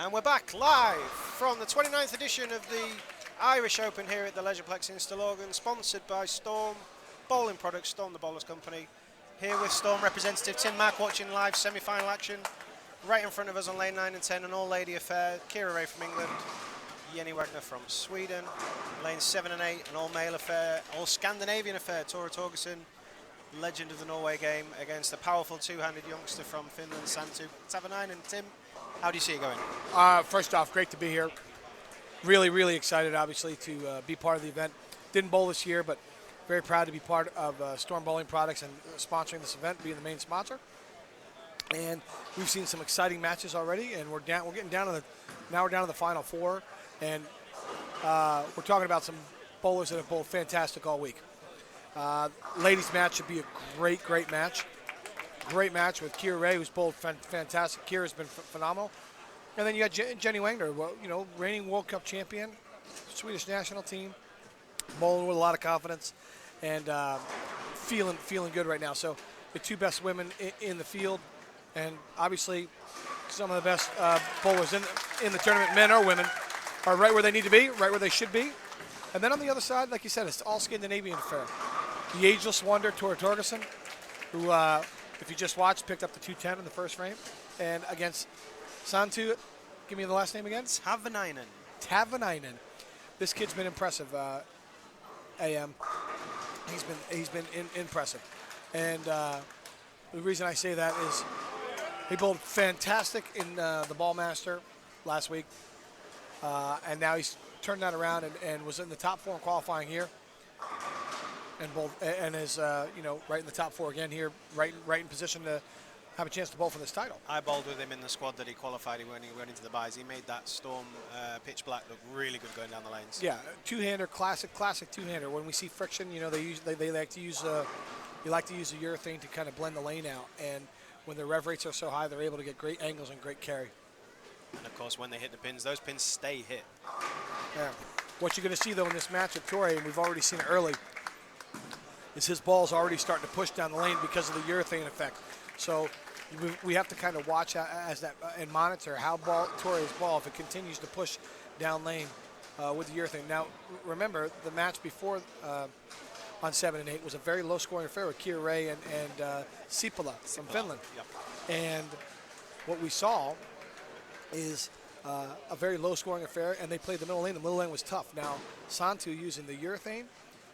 And we're back live from the 29th edition of the Irish Open here at the Leisureplex in Stillorgan, sponsored by Storm Bowling Products, Storm the Bowlers Company. Here with Storm representative Tim Mack watching live semi-final action. Right in front of us on lane 9 and 10, an all-lady affair. Kira Ray from England, Jenny Wagner from Sweden. Lane 7 and 8, an all-male affair, all-Scandinavian affair. Tora Torgerson, legend of the Norway game, against the powerful two-handed youngster from Finland, Santu Tavanainen. Tim, how do you see it going? First off, great to be here. Really, really excited, obviously, to be part of the event. Didn't bowl this year, but very proud to be part of Storm Bowling Products and sponsoring this event, being the main sponsor. And we've seen some exciting matches already, and we're getting down to the final four, and we're talking about some bowlers that have bowled fantastic all week. Ladies' match should be a great match. Great match with Kira Ray, who's bowled fantastic. Kira's been phenomenal. And then you got Jenny Wagner, reigning World Cup champion, Swedish national team, bowling with a lot of confidence, and feeling good right now. So the two best women in the field, and obviously some of the best bowlers in the tournament, men or women, are right where they need to be, right where they should be. And then on the other side, like you said, it's all Scandinavian affair. The ageless wonder, Tora Torgerson, who, if you just watched, picked up the 210 in the first frame, and against Santu, give me the last name again. Tavanainen. This kid's been impressive. AM. He's been impressive, and the reason I say that is he bowled fantastic in the Ballmaster last week, and now he's turned that around and was in the top 4 in qualifying here, and bowled and is right in the top 4 again here, right in position to have a chance to bowl for this title. I bowled with him in the squad that he qualified when he went into the buys. He made that Storm pitch black look really good going down the lanes. Yeah, two-hander, classic two-hander. When we see friction, they like to use the urethane to kind of blend the lane out. And when the rev rates are so high, they're able to get great angles and great carry. And of course, when they hit the pins, those pins stay hit. Yeah. What you're going to see though in this match with Torre, and we've already seen it early, is his ball's already starting to push down the lane because of the urethane effect. So we have to kind of watch as that and monitor how Torre's ball, if it continues to push down lane with the urethane. Now, remember, the match before on 7 and 8 was a very low-scoring affair with Kira Ray and Sipala from Finland. Yep. And what we saw is a very low-scoring affair, and they played the middle lane. The middle lane was tough. Now, Santu using the urethane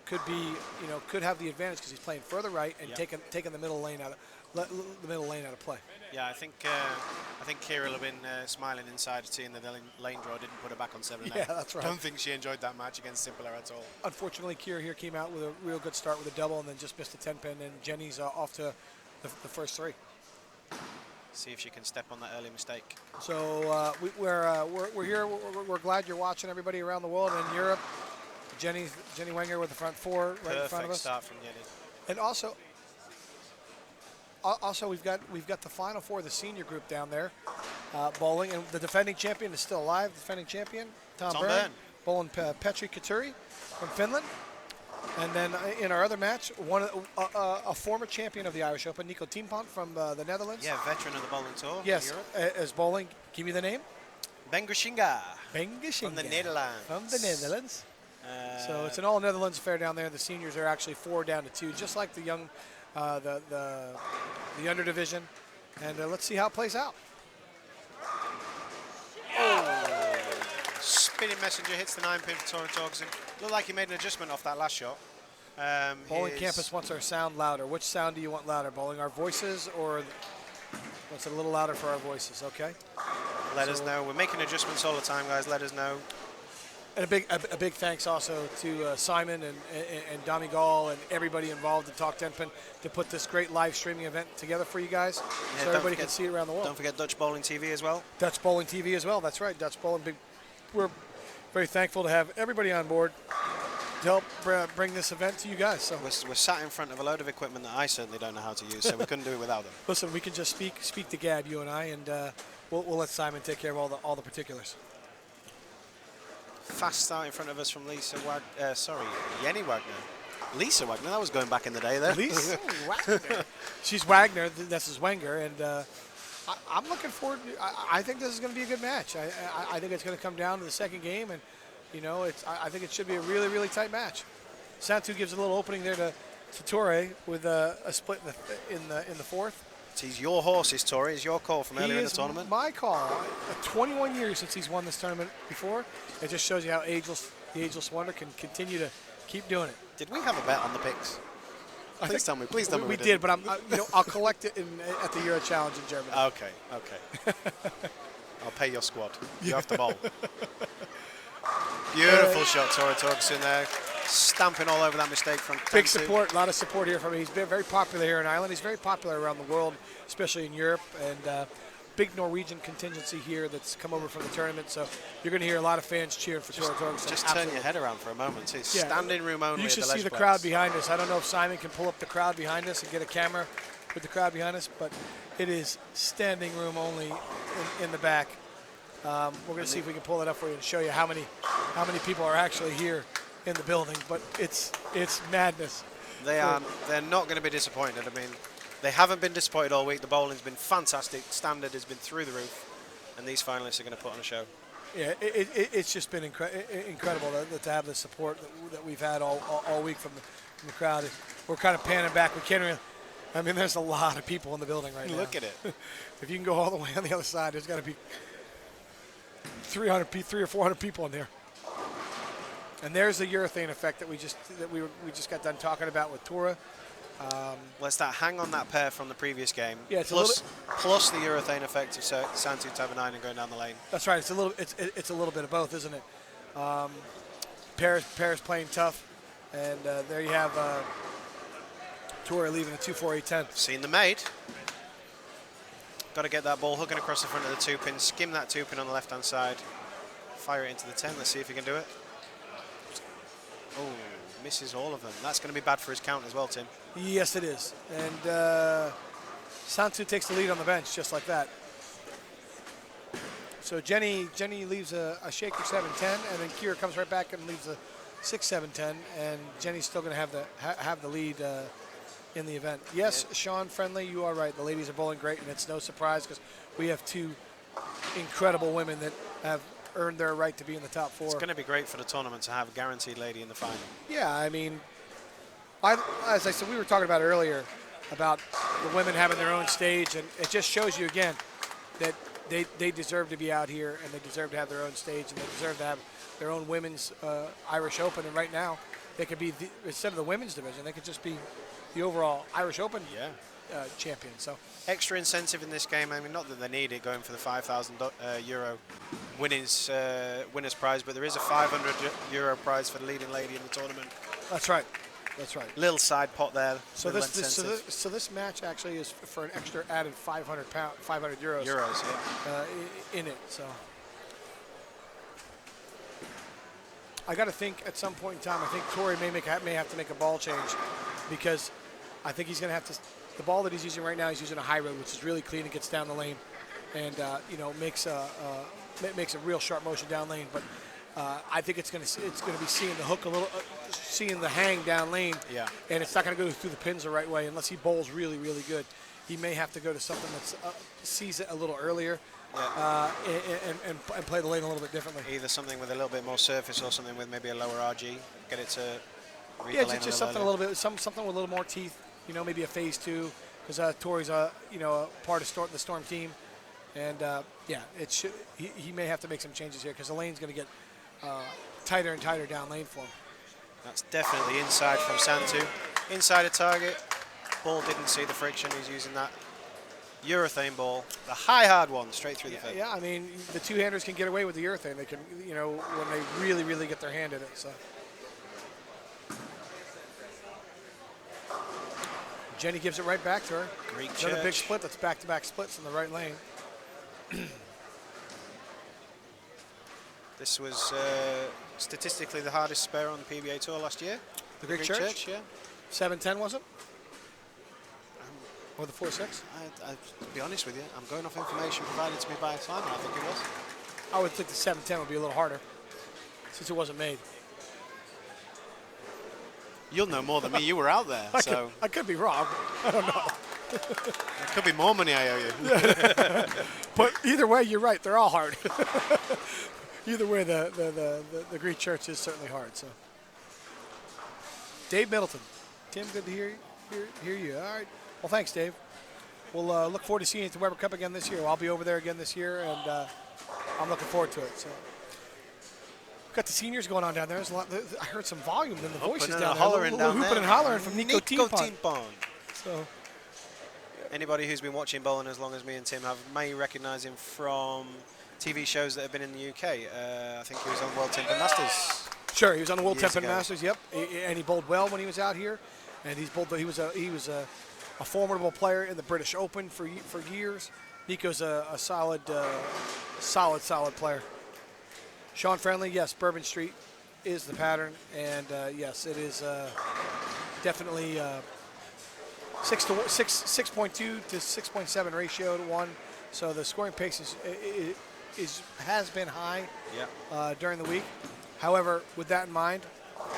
could have the advantage because he's playing further right and taking the middle lane out of play. Yeah, I think Kira will have been smiling inside, seeing that the lane draw didn't put her back on 7 and 8. Yeah, that's right. Don't think she enjoyed that match against Simpler at all. Unfortunately, Kira here came out with a real good start with a double and then just missed a 10-pin, and Jenny's off to the first 3. See if she can step on that early mistake. So we're here. We're glad you're watching, everybody around the world and in Europe. Jenny Wenger with the front 4 right in front of us. Perfect start from Jenny. And also we've got the final 4 of the senior group down there bowling, and the defending champion is still alive. Defending champion Tom Byrne bowling Petri Katuri from Finland. And then in our other match, a former champion of the Irish Open, Nico Tiempont from the Netherlands. Yeah, veteran of the bowling tour. Yes, is bowling. Give me the name. Ben Grishinga. From the Netherlands. From the Netherlands. So it's an all Netherlands affair down there. The seniors are actually 4 down to 2, just like the young, the under division. And let's see how it plays out. Oh. Spinning Messenger hits the 9-pin for Tora Torgerson. Looked like he made an adjustment off that last shot. Bowling Campus wants our sound louder. Which sound do you want louder? Bowling, our voices, or what's it a little louder for our voices? Okay. Let us know. We're making adjustments all the time, guys. Let us know. And a big thanks also to Simon and Dami Gall and everybody involved in Talk 10 Pin to put this great live streaming event together for you guys, so everybody can see it around the world. Don't forget Dutch Bowling TV as well. Dutch Bowling TV as well. That's right. Dutch Bowling. We're very thankful to have everybody on board to help bring this event to you guys. So we're sat in front of a load of equipment that I certainly don't know how to use, so we couldn't do it without them. Listen, we can just speak to Gab, you and I, and we'll let Simon take care of all the particulars. Fast start in front of us from Jenny Wagner. Lisa Wagner, that was going back in the day there. Lisa Wagner. She's Wagner, this is Wenger, and I'm looking forward. I think this is going to be a good match. I think it's going to come down to the second game, and I think it should be a really, really tight match. Santu gives a little opening there to Torre with a split in the fourth. It's your horses, Torre. It's your call from earlier in the He is tournament. my call. 21 years since he's won this tournament before. It just shows you how the ageless wonder can continue to keep doing it. Did we have a bet on the picks? Please tell me. Please tell me We we did, but I'll collect it at the Euro Challenge in Germany. Okay. I'll pay your squad. You have to bowl. Beautiful shot, Torre Torgerson there. Stamping all over that mistake from Big Tansu. support, a lot of support here from him. He's been very popular here in Ireland. He's very popular around the world, especially in Europe. And big Norwegian contingency here that's come over from the tournament. So you're going to hear a lot of fans cheering for Torre Torgerson. Just turn your head around for a moment. It's standing room only. You should at the see the Legplex. crowd behind us. I don't know if Simon can pull up the crowd behind us and get a camera with the crowd behind us, but it is standing room only in the back. We're going to see if we can pull it up for you and show you how many people are actually here in the building. But it's madness. They're not going to be disappointed. I mean, they haven't been disappointed all week. The bowling's been fantastic. Standard has been through the roof, and these finalists are going to put on a show. Yeah, it's just been incredible to have the support that we've had all week from the crowd. We're kind of panning back. We can't really. I mean, there's a lot of people in the building right now. Look at it. If you can go all the way on the other side, there's got to be 300 or 400 people in there. And there's the urethane effect that we just got done talking about with Torre. Well, it's that hang on that pair from the previous game. Yeah, it's plus the urethane effect of Santu Tavanainen going down the lane. That's right. It's a little bit of both, isn't it? Paris playing tough, and there you have Torre leaving a 2-4-8-10. Seen the mate. Got to get that ball hooking across the front of the two pin. Skim that two pin on the left hand side. Fire it into the 10. Let's see if he can do it. Oh, misses all of them. That's going to be bad for his count as well, Tim. Yes, it is. And Santu takes the lead on the bench just like that. So Jenny leaves a shaker 7-10, and then Kira comes right back and leaves a 6-7-10, and Jenny's still going to have the lead in the event. Yes, yeah. Sean Friendly, you are right. The ladies are bowling great, and it's no surprise because we have two incredible women that have earned their right to be in the top four. It's going to be great for the tournament to have a guaranteed lady in the final. Yeah, I mean, as I said, we were talking about earlier about the women having their own stage, and it just shows you again that they deserve to be out here, and they deserve to have their own stage, and they deserve to have their own women's Irish Open. And right now, they could be, instead of the women's division, they could just be the overall Irish Open champion. So extra incentive in this game. I mean, not that they need it going for the €5,000 winners prize, but there is a €500 prize for the leading lady in the tournament. That's right. That's right. Little side pot there. So this match actually is for an extra added €500 in it. So I got to think at some point in time. I think Torre may have to make a ball change, because I think he's going to have to. The ball that he's using right now, he's using a high road, which is really clean and gets down the lane, and makes a real sharp motion down lane. But I think it's going to be seeing the hook a little, seeing the hang down lane, and it's not going to go through the pins the right way unless he bowls really, really good. He may have to go to something that sees it a little earlier, and play the lane a little bit differently. Either something with a little bit more surface or something with maybe a lower RG. Get it to read yeah, the lane just something a little bit, something with a little more teeth. Maybe a phase 2, because Torre's a part of the Storm team, and he may have to make some changes here because the lane's going to get tighter and tighter down lane for him. That's definitely inside from Santu. Inside a target. Ball didn't see the friction. He's using that urethane ball, the high hard one, straight through the face. Yeah, I mean, the two-handers can get away with the urethane. They can, when they really, really get their hand in it. So Jenny gives it right back to her. Greek Another Church. big split. That's back-to-back splits in the right lane. This was statistically the hardest spare on the PBA Tour last year. The Greek Church? Yeah. 7-10, was it? Or the 4-6? To be honest with you, I'm going off information provided to me by Simon, I think it was. I would think the 7-10 would be a little harder since it wasn't made. You'll know more than me. You were out there. I could be wrong. I don't know. Could be more money I owe you. But either way, you're right. They're all hard. Either way, the Greek church is certainly hard. So, Dave Middleton. Tim, good to hear you. All right. Well, thanks, Dave. We'll look forward to seeing you at the Weber Cup again this year. I'll be over there again this year, and I'm looking forward to it. So, got the seniors going on down there. There's a lot. I heard some volume in the voices down there. Hollering down hooping there. and hollering from Nico Nico Timpon. Timpon. So, Anybody who's been watching bowling as long as me and Tim have may recognise him from TV shows that have been in the UK. I think he was on World Timpen Masters. sure, he was on the World Years Tempen ago. Masters. Yep, and he bowled well when he was out here, and he was a formidable player in the British Open for years. Nico's a solid player. Sean Friendly, yes, Bourbon Street is the pattern, and yes, it is definitely 6.2 to 6.7 ratio to 1. So the scoring pace has been high during the week. However, with that in mind,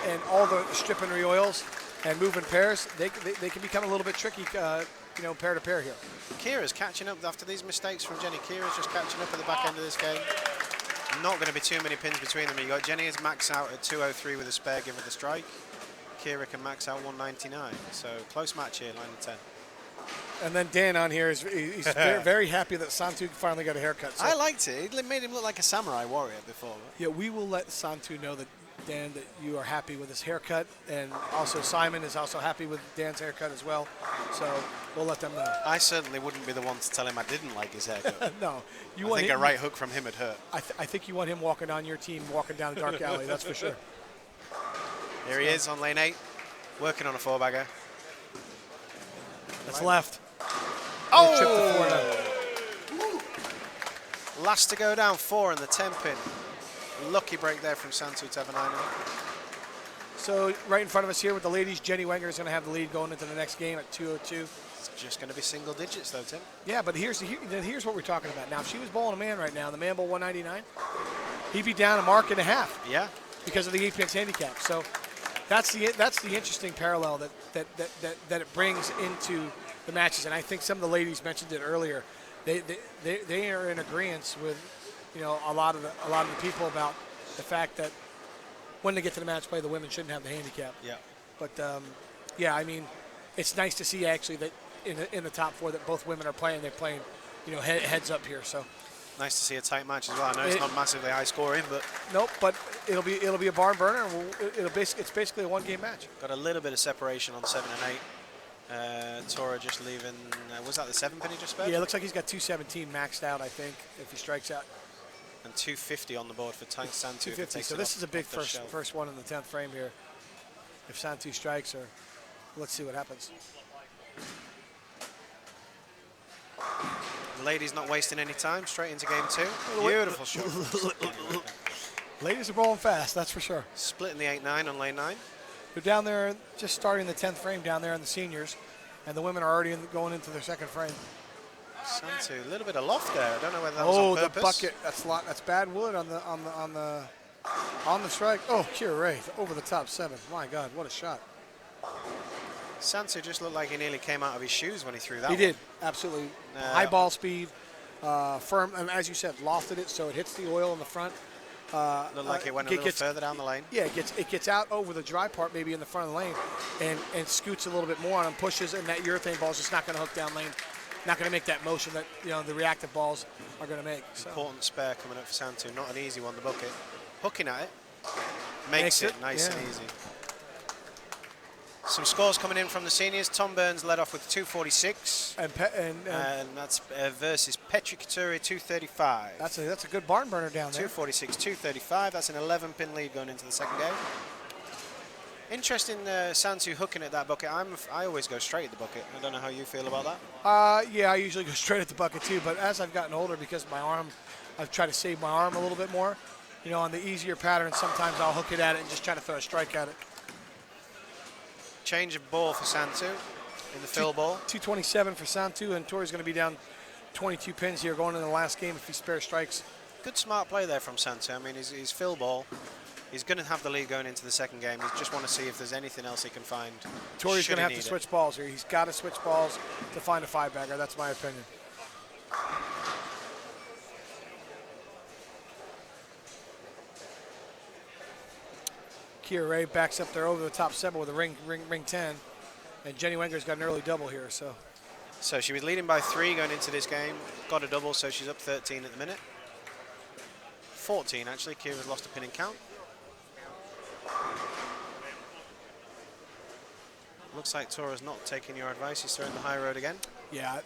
and all the strip and re-oils and moving pairs, they can become a little bit tricky, pair to pair here. Kira's catching up after these mistakes from Jenny. Kira's just catching up at the back end of this game. Not going to be too many pins between them. You got Jenny is max out at 203 with a spare give with a strike. Kira can max out 199. So close match here, 9 and 10. And then Dan on here he's very, very happy that Santu finally got a haircut. So, I liked it. It made him look like a samurai warrior before. yeah, we will let Santu know that Dan, that you are happy with his haircut, and also Simon is also happy with Dan's haircut as well. So we'll let them know. I certainly wouldn't be the one to tell him I didn't like his haircut. No, you I want think him, a right hook from him would hurt. I think you want him walking on your team, walking down a dark alley. That's for sure. Here he is on lane 8, working on a 4-bagger. That's left. Oh! Tripped the 4 down. Last to go down, 4 in the 10 pin. Lucky break there from Santu to have a 9. So right in front of us here with the ladies, Jenny Wenger is going to have the lead going into the next game at 202. It's just going to be single digits though, Tim. Yeah, but here's what we're talking about. Now, if she was bowling a man right now, the man bowl 199, he'd be down a mark and a half Yeah. because of the Apex handicap. So that's the interesting parallel that it brings into the matches. And I think some of the ladies mentioned it earlier. They are in agreement with a lot of the people about the fact that when they get to the match play, the women shouldn't have the handicap. Yeah. But yeah, I mean, it's nice to see actually that in the top 4 that both women are playing. They're playing, heads up here. So Nice to see a tight match as well. I know it's not massively high scoring, but nope. But it'll be a barn burner. It's basically a 1-game match. got a little bit of separation on 7 and 8. Tora just leaving. Was that the 7 pin he just sped? Yeah, it looks like he's got 217 maxed out. I think if he strikes out. And 250 on the board for Santu. 250. So this is a big first one in the 10th frame here. If Santu strikes, or let's see what happens. The ladies not wasting any time. Straight into game 2. Beautiful shot. Ladies are rolling fast, that's for sure. Splitting the 8-9 on lane 9. They're down there, just starting the 10th frame down there in the seniors, and the women are already going into their 2nd frame. Santu, a little bit of loft there. I don't know whether that was on purpose. The bucket. That's bad wood on the strike. Oh, Kira Ray over the top 7. My God, what a shot! Santu just looked like he nearly came out of his shoes when he threw that. He did absolutely. High ball speed, firm, and as you said, lofted it so it hits the oil in the front. Looked like it went a little further down the lane. Yeah, it gets out over the dry part, maybe in the front of the lane, and scoots a little bit more on and pushes, and that urethane ball is just not going to hook down lane. Not going to make that motion that the reactive balls are going to make. So. Important spare coming up for Santu. Not an easy one, the bucket. Hooking at it makes it nice and easy. Some scores coming in from the seniors. Tom Burns led off with 246. And that's versus Petri Katuri 235. That's a good barn burner down there. 246, 235. That's an 11-pin lead going into the 2nd game. Interesting, Santu hooking at that bucket. I always go straight at the bucket. I don't know how you feel about that. Yeah, I usually go straight at the bucket too. But as I've gotten older, because of my arm, I've tried to save my arm a little bit more. On the easier patterns, sometimes I'll hook it at it and just try to throw a strike at it. Change of ball for Santu in the fill ball. 227 for Santu, and Tori's going to be down 22 pins here going into the last game if he spare strikes. Good smart play there from Santu. I mean, his fill ball He's going to have the lead going into the second game. He just want to see if there's anything else he can find. Tori's should going to he have to need switch balls here. He's got to switch balls to find a 5-bagger. That's my opinion. Kiera Ray backs up there over the top 7 with a ring 10. And Jenny Wenger's got an early double here. So she was leading by 3 going into this game. Got a double, so she's up 13 at the minute. 14, actually. Kiera's lost a pin and count. Looks like Tora's not taking your advice. He's throwing the high road again. Yeah,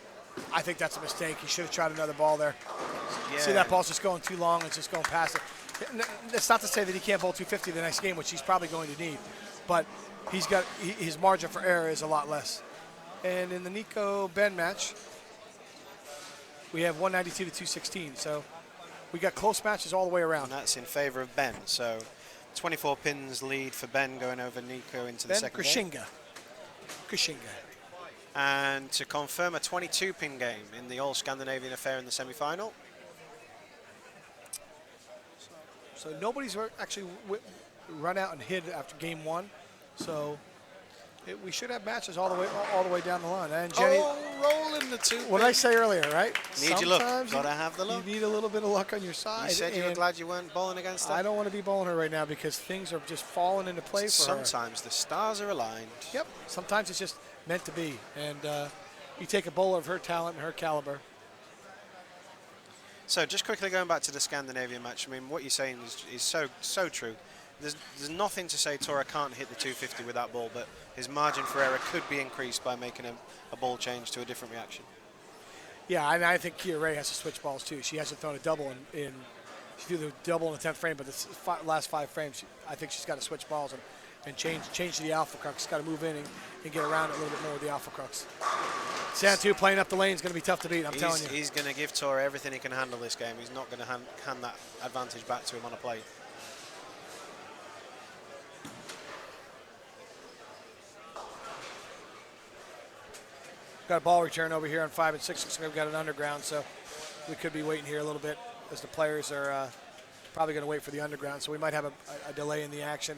I think that's a mistake. He should have tried another ball there. Yeah. See, that ball's just going too long. It's just going past it. That's not to say that he can't bowl 250 the next game, which he's probably going to need. But his margin for error is a lot less. And in the Nico Ben match, we have 192 to 216. So we got close matches all the way around. And that's in favor of Ben. So 24 pins lead for Ben going over Nico into the second game. Krishinga. And to confirm a 22-pin game in the All-Scandinavian affair in the semi-final. So nobody's actually run out and hit after game 1. So we should have matches all the way down the line. And Jenny, rolling the 2. what did I say earlier, right? Need your luck. Sometimes Gotta have the luck. You need a little bit of luck on your side. You said you were and glad you weren't bowling against her. I don't want to be bowling her right now because things are just falling into play for her. Sometimes the stars are aligned. Yep. Sometimes it's just meant to be. And you take a bowler of her talent and her caliber. So just quickly going back to the Scandinavian match, I mean, what you're saying is so true. There's nothing to say Tora can't hit the 250 with that ball, but his margin for error could be increased by making a ball change to a different reaction. Yeah, and I think Kiera Ray has to switch balls too. She hasn't thrown a double in she threw the double in the 10th frame, but the last 5 frames, I think she's got to switch balls and change to the alpha crux. She's got to move in and get around it a little bit more with the alpha crux. Santu playing up the lane is going to be tough to beat, I'm telling you. He's going to give Tora everything he can handle this game. He's not going to hand that advantage back to him on a plate. Got a ball return over here on 5 and 6. We've got an underground, so we could be waiting here a little bit as the players are probably going to wait for the underground. So we might have a delay in the action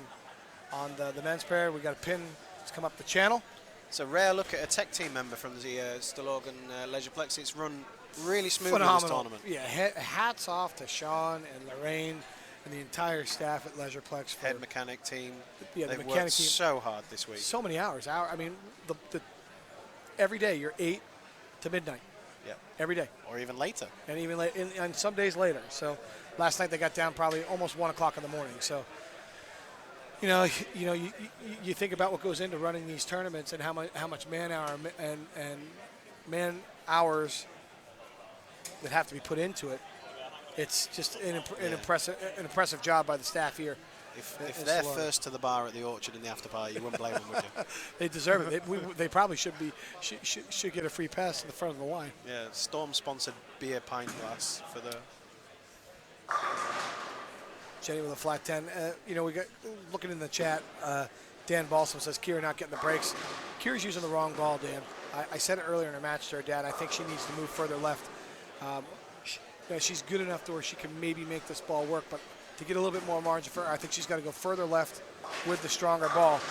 on the men's pair. We got a pin that's come up the channel. It's a rare look at a tech team member from the Stillorgan Leisureplex. It's run really smoothly Phenomenal. this tournament. Yeah, hats off to Sean and Lorraine and the entire staff at Leisureplex. Head mechanic team. Yeah, the They've mechanic worked team. so hard this week. So many hours. I mean, every day you're 8 to midnight. Yeah. Every day. Or even later. And even and some days later. So last night they got down probably almost 1 o'clock in the morning. So you think about what goes into running these tournaments and how much man hour and man hours that have to be put into it. It's just an impressive job by the staff here. If they're first to the bar at the Orchard in the after party, you wouldn't blame them, would you? They deserve it. They probably should get a free pass to the front of the line. Yeah, Storm-sponsored beer pint glass for the... Jenny with a flat 10. We got looking in the chat. Dan Balsam says Kiera not getting the breaks. Kiera's using the wrong ball, Dan. I said it earlier in her match to her dad. I think she needs to move further left. She's good enough to where she can maybe make this ball work, but to get a little bit more margin for her, I think she's got to go further left with the stronger ball.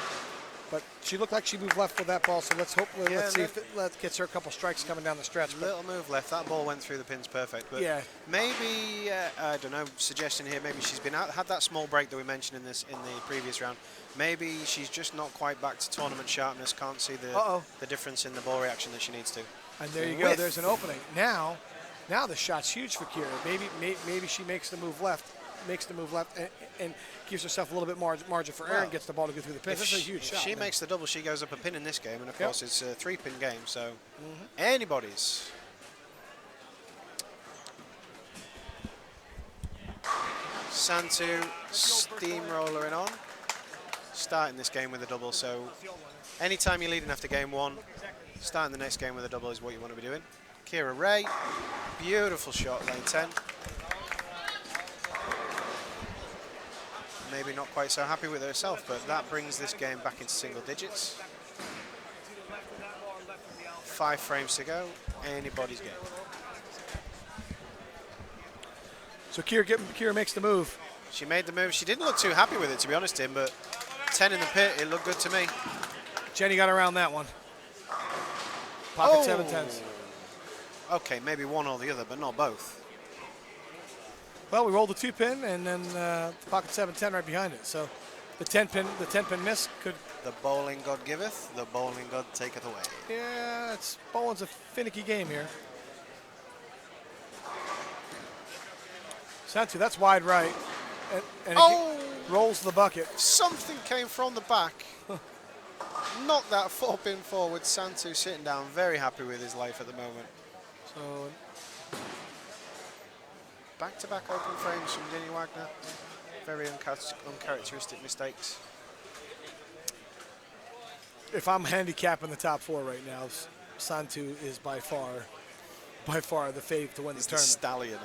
But she looked like she moved left with that ball, so let's hope. Let's see if that gets her a couple strikes coming down the stretch. Little move left. That ball went through the pins perfect. But yeah. Maybe I don't know. Suggestion here. Maybe she's had that small break that we mentioned in the previous round. Maybe she's just not quite back to tournament sharpness. Can't see the difference in the ball reaction that she needs to. And there you go. There's an opening. Now the shot's huge for Kiera. Maybe she makes the move left. And gives herself a little bit margin for error and gets the ball to go through the pin. That's a huge shot. If she makes the double, she goes up a pin in this game, and of course it's a 3-pin game, so anybody's. Santu steamrollering on, starting this game with a double, so anytime you're leading after game 1, starting the next game with a double is what you want to be doing. Kiera Ray, beautiful shot, lane 10. Maybe not quite so happy with herself, but that brings this game back into single digits. 5 frames to go, anybody's game. So Kiera makes the move. She made the move. She didn't look too happy with it, to be honest, Tim, but 10 in the pit, it looked good to me. Jenny got around that one. Pocket 7-10s. Okay, maybe one or the other, but not both. Well, we rolled the 2-pin and then pocket 7-10 right behind it. So the 10-pin miss could. The bowling god giveth, the bowling god taketh away. Yeah, bowling's a finicky game here. Santu, that's wide right, and it rolls the bucket. Something came from the back. Knocked that 4-pin forward. Santu sitting down, very happy with his life at the moment. So back-to-back open frames from Jenny Wagner. Very uncharacteristic mistakes. if I'm handicapping the top 4 right now, Santu is by far the fave to win He's the the tournament. stallion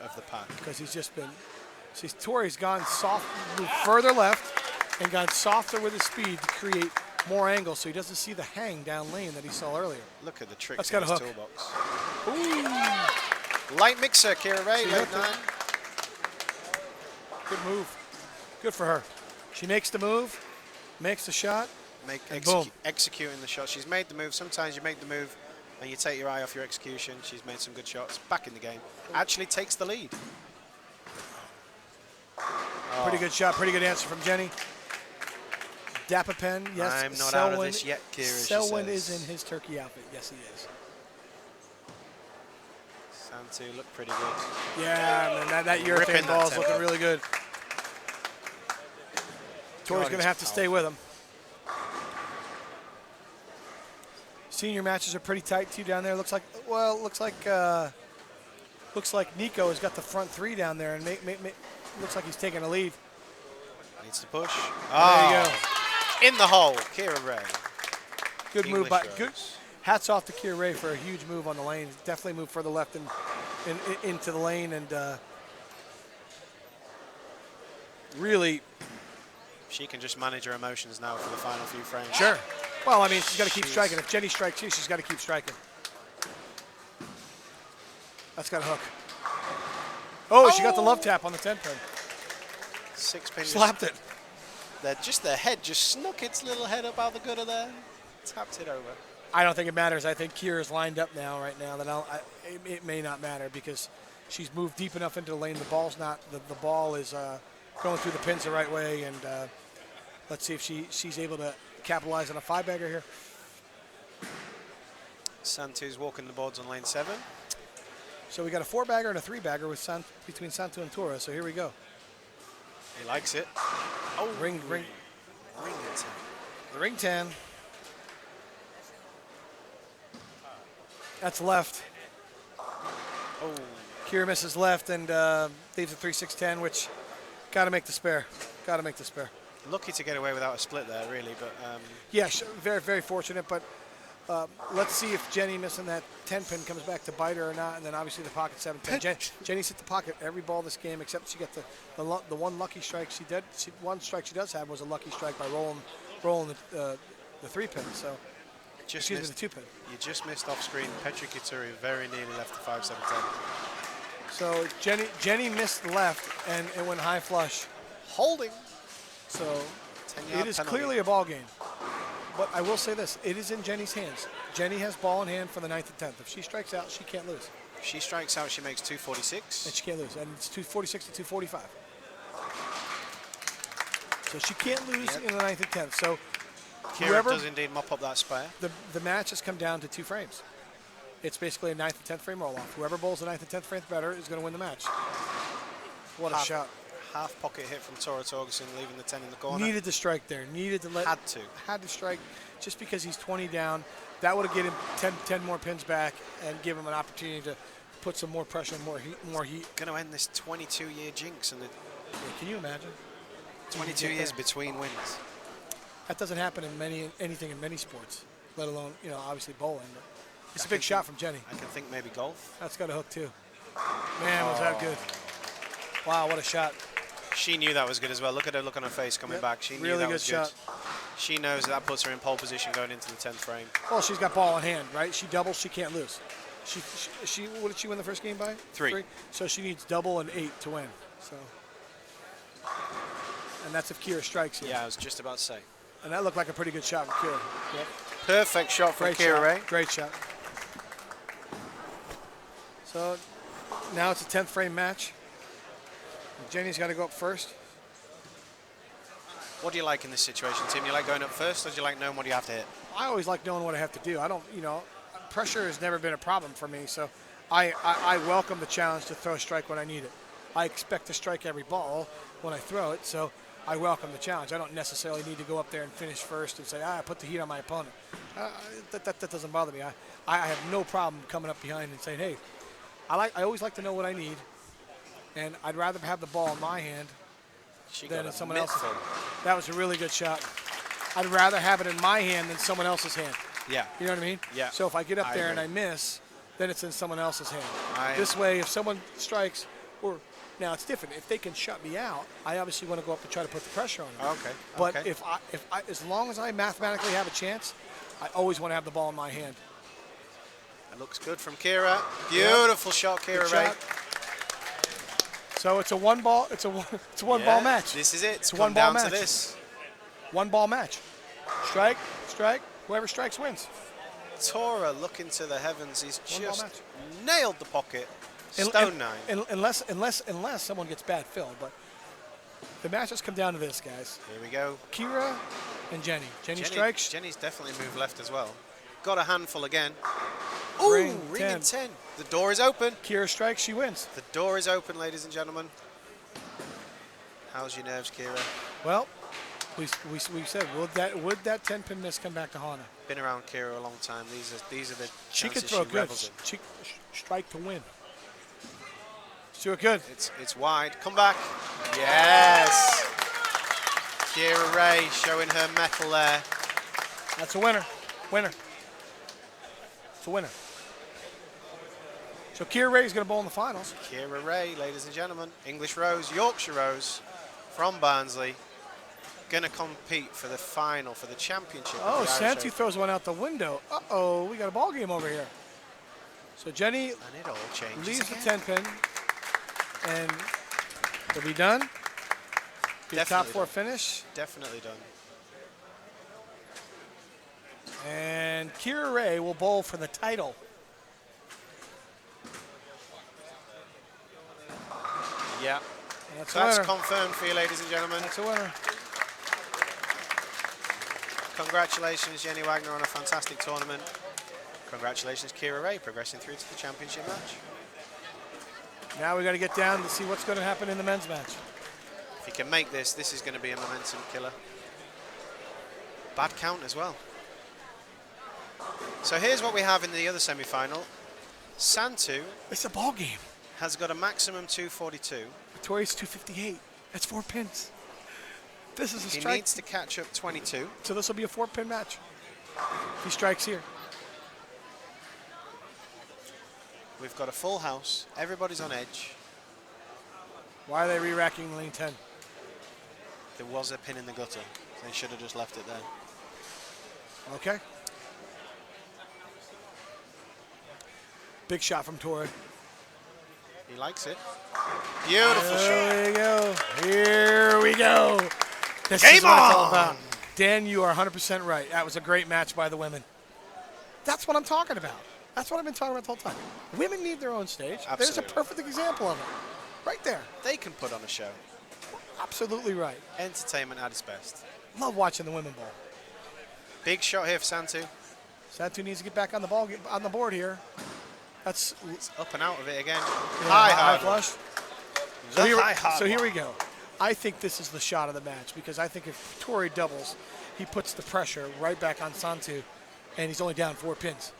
of the pack. Because he's just been, Tori's gone soft, moved further left, and gone softer with his speed to create more angle, so he doesn't see the hang down lane that he saw earlier. Look at the tricks That's in got a his hook. toolbox. Ooh. Light mixer, Kira Ray, She late hooked it. 9. Good move. Good for her. She makes the move, makes the shot, and boom. Executing the shot. She's made the move. Sometimes you make the move and you take your eye off your execution. She's made some good shots. Back in the game. Actually takes the lead. Pretty good shot, pretty good answer from Jenny. Dapapen, yes. I'm not out of this yet, Kira, she Selwyn says. is in his turkey outfit. Yes, he is. Santu look pretty good. Yeah, man, that urethane Ripping that ball is tempo. looking really good. Tori's going to have to stay with him. Senior matches are pretty tight too down there. Looks like Nico has got the front 3 down there, and looks like he's taking a lead. Needs to push. There you go. In the hole, Kira Ray. Good move English by Rose. good. Hats off to Kira Ray for a huge move on the lane. Definitely moved further left and into the lane, and really. She can just manage her emotions now for the final few frames. Sure. Well, I mean, she's got to keep striking. If Jenny strikes you, she's got to keep striking. That's got a hook. Oh, she got the love tap on the 10-pin. 6-pin. Slapped it. Just the head just snuck its little head up out the gutter there. Tapped it over. I don't think it matters. I think Kira's lined up now, right now. It may not matter because she's moved deep enough into the lane. The ball's not. The ball is going through the pins the right way, and let's see if she's able to capitalize on a 5-bagger here. Santu's walking the boards on lane 7. So we got a 4-bagger and a 3-bagger between Santu and Tora. So here we go. He likes it. Oh, Ring. it. The ring 10. That's left. Oh, Kira misses left and leaves a 3-6-10, which got to make the spare. Got to make the spare. lucky to get away without a split there, really. But Yeah, very, very fortunate. But let's see if Jenny missing that 10-pin comes back to bite her or not. And then obviously the pocket 7-10. Jenny's hit the pocket every ball this game except she got the one lucky strike she did. One strike she does have was a lucky strike by rolling the 3-pin. So just excuse me, missed, the 2-pin. you just missed off screen. Petri Kituri very nearly left the 5-7-10. So Jenny missed left and it went high flush. Holding. So 10-yard it is penalty. clearly a ball game. But I will say this, it is in Jenny's hands. Jenny has ball in hand for the 9th and 10th. If she strikes out, she can't lose. If she strikes out, she makes And 246. she can't lose. And it's 246 to 245. So she can't lose Yep. in the 9th and 10th. So Kira whoever, does indeed mop up that spare. the match has come down to 2 frames. It's basically a 9th and 10th frame roll-off. Whoever bowls the 9th and 10th frame better is going to win the match. What a shot. Half pocket hit from Tora Torgerson, leaving the 10 in the corner. Needed to strike there. Needed to let. Had to strike just because he's 20 down. That would have given him 10 more pins back and give him an opportunity to put some more pressure and more heat. Going to end this 22-year jinx and the Can you imagine? 22 years between wins. That doesn't happen in anything in many sports, let alone, obviously bowling. But it's a big shot from Jenny. I can think maybe golf. That's got a hook too. Man, was that good. Wow, what a shot. She knew that was good as well. Look at her look on her face coming back. She knew Really that good was shot. good. She knows that puts her in pole position going into the 10th frame. Well, she's got ball in hand, right? She doubles, she can't lose. She what did she win the first game by? 3. So she needs double and 8 to win. So and that's if Kira strikes here. Yeah, I was just about to say. And that looked like a pretty good shot from Kira. Yep. Perfect shot from Great Kira shot. Ray. Great shot. So now it's a 10th frame match. Jenny's got to go up first. What do you like in this situation, Tim? You like going up first, or do you like knowing what you have to hit? I always like knowing what I have to do. I don't, pressure has never been a problem for me, so I welcome the challenge to throw a strike when I need it. I expect to strike every ball when I throw it, so I welcome the challenge. I don't necessarily need to go up there and finish first and say, I put the heat on my opponent. That doesn't bother me. I have no problem coming up behind and saying, hey, I always like to know what I need, and I'd rather have the ball in my hand than in someone else's. That was a really good shot. I'd rather have it in my hand than someone else's hand. Yeah. You know what I mean? Yeah. So if I get up I there and agree. I miss, then it's in someone else's hand. I- This way, if someone strikes, or now it's different. If they can shut me out, I obviously want to go up and try to put the pressure on them. Okay. But okay. if I, as long as I mathematically have a chance, I always want to have the ball in my hand. It looks good from Kira. Beautiful shot, Kira Good Ray. shot. So it's a one ball. It's a one Yeah, ball match. This is it. It's a come one-ball down to match. this. One ball match. Strike, strike. Whoever strikes wins. Tora looking to the heavens. He's One-ball just match. nailed the pocket. Un- Stone un- nine. Unless someone gets bad fill, but the matches come down to this, guys. Here we go. Kira and Jenny. Jenny strikes. Jenny's definitely moved left as well. Got a handful again. Ring Ooh, ring 10. in 10. The door is open. Kira strikes. She wins. The door is open, ladies and gentlemen. How's your nerves, Kira? Well, we said would that 10-pin miss come back to haunt her? Been around Kira a long time. These are the She could chances throw she good. revels in. She strike to win. She's doing good. It's wide. Come back. Yes. Kira Ray showing her mettle there. That's a winner. Winner. It's a winner. So Kira Ray is going to bowl in the finals. Kira Ray, ladies and gentlemen. English Rose, Yorkshire Rose from Barnsley. Going to compete for the final, for the championship. of Oh, the Irish Santi Open. throws one out the window. Uh-oh, we got a ball game over here. So Jenny And it all changes leaves the again. 10-pin, and they'll be done. Be a top Definitely four done. finish. Definitely done. And Kira Ray will bowl for the title. Yeah. And that's So a that's winner. confirmed for you, ladies and gentlemen. That's a winner. Congratulations, Jenny Wagner, on a fantastic tournament. Congratulations, Kira Ray, progressing through to the championship match. Now we got to get down to see what's going to happen in the men's match. If you can make this, this is going to be a momentum killer. Bad count as well. So here's what we have in the other semi-final. Santu It's a ball game. has got a maximum 242. Victoria's 258. That's 4 pins. This is a He strike. needs to catch up 22. So this will be a 4-pin match. If he strikes here. We've got a full house. Everybody's on edge. Why are they re-racking lane 10? There was a pin in the gutter. They should have just left it there. Okay. Big shot from Torre. He likes it. Beautiful shot. There we go. Here we go. This Game is what it's all on! about. Dan, you are 100% right. That was a great match by the women. That's what I'm talking about. That's what I've been talking about the whole time. Women need their own stage. There's a Absolutely. perfect example of it. Right there. They can put on a show. Absolutely right. Entertainment at its best. Love watching the women bowl. Big shot here for Santu. Santu needs to get back on the board here. That's Up and out of it again. yeah, High high hard. flush. The So here, high hard so here one. we go. I think this is the shot of the match because I think if Torrey doubles, he puts the pressure right back on Santu, and he's only down 4 pins.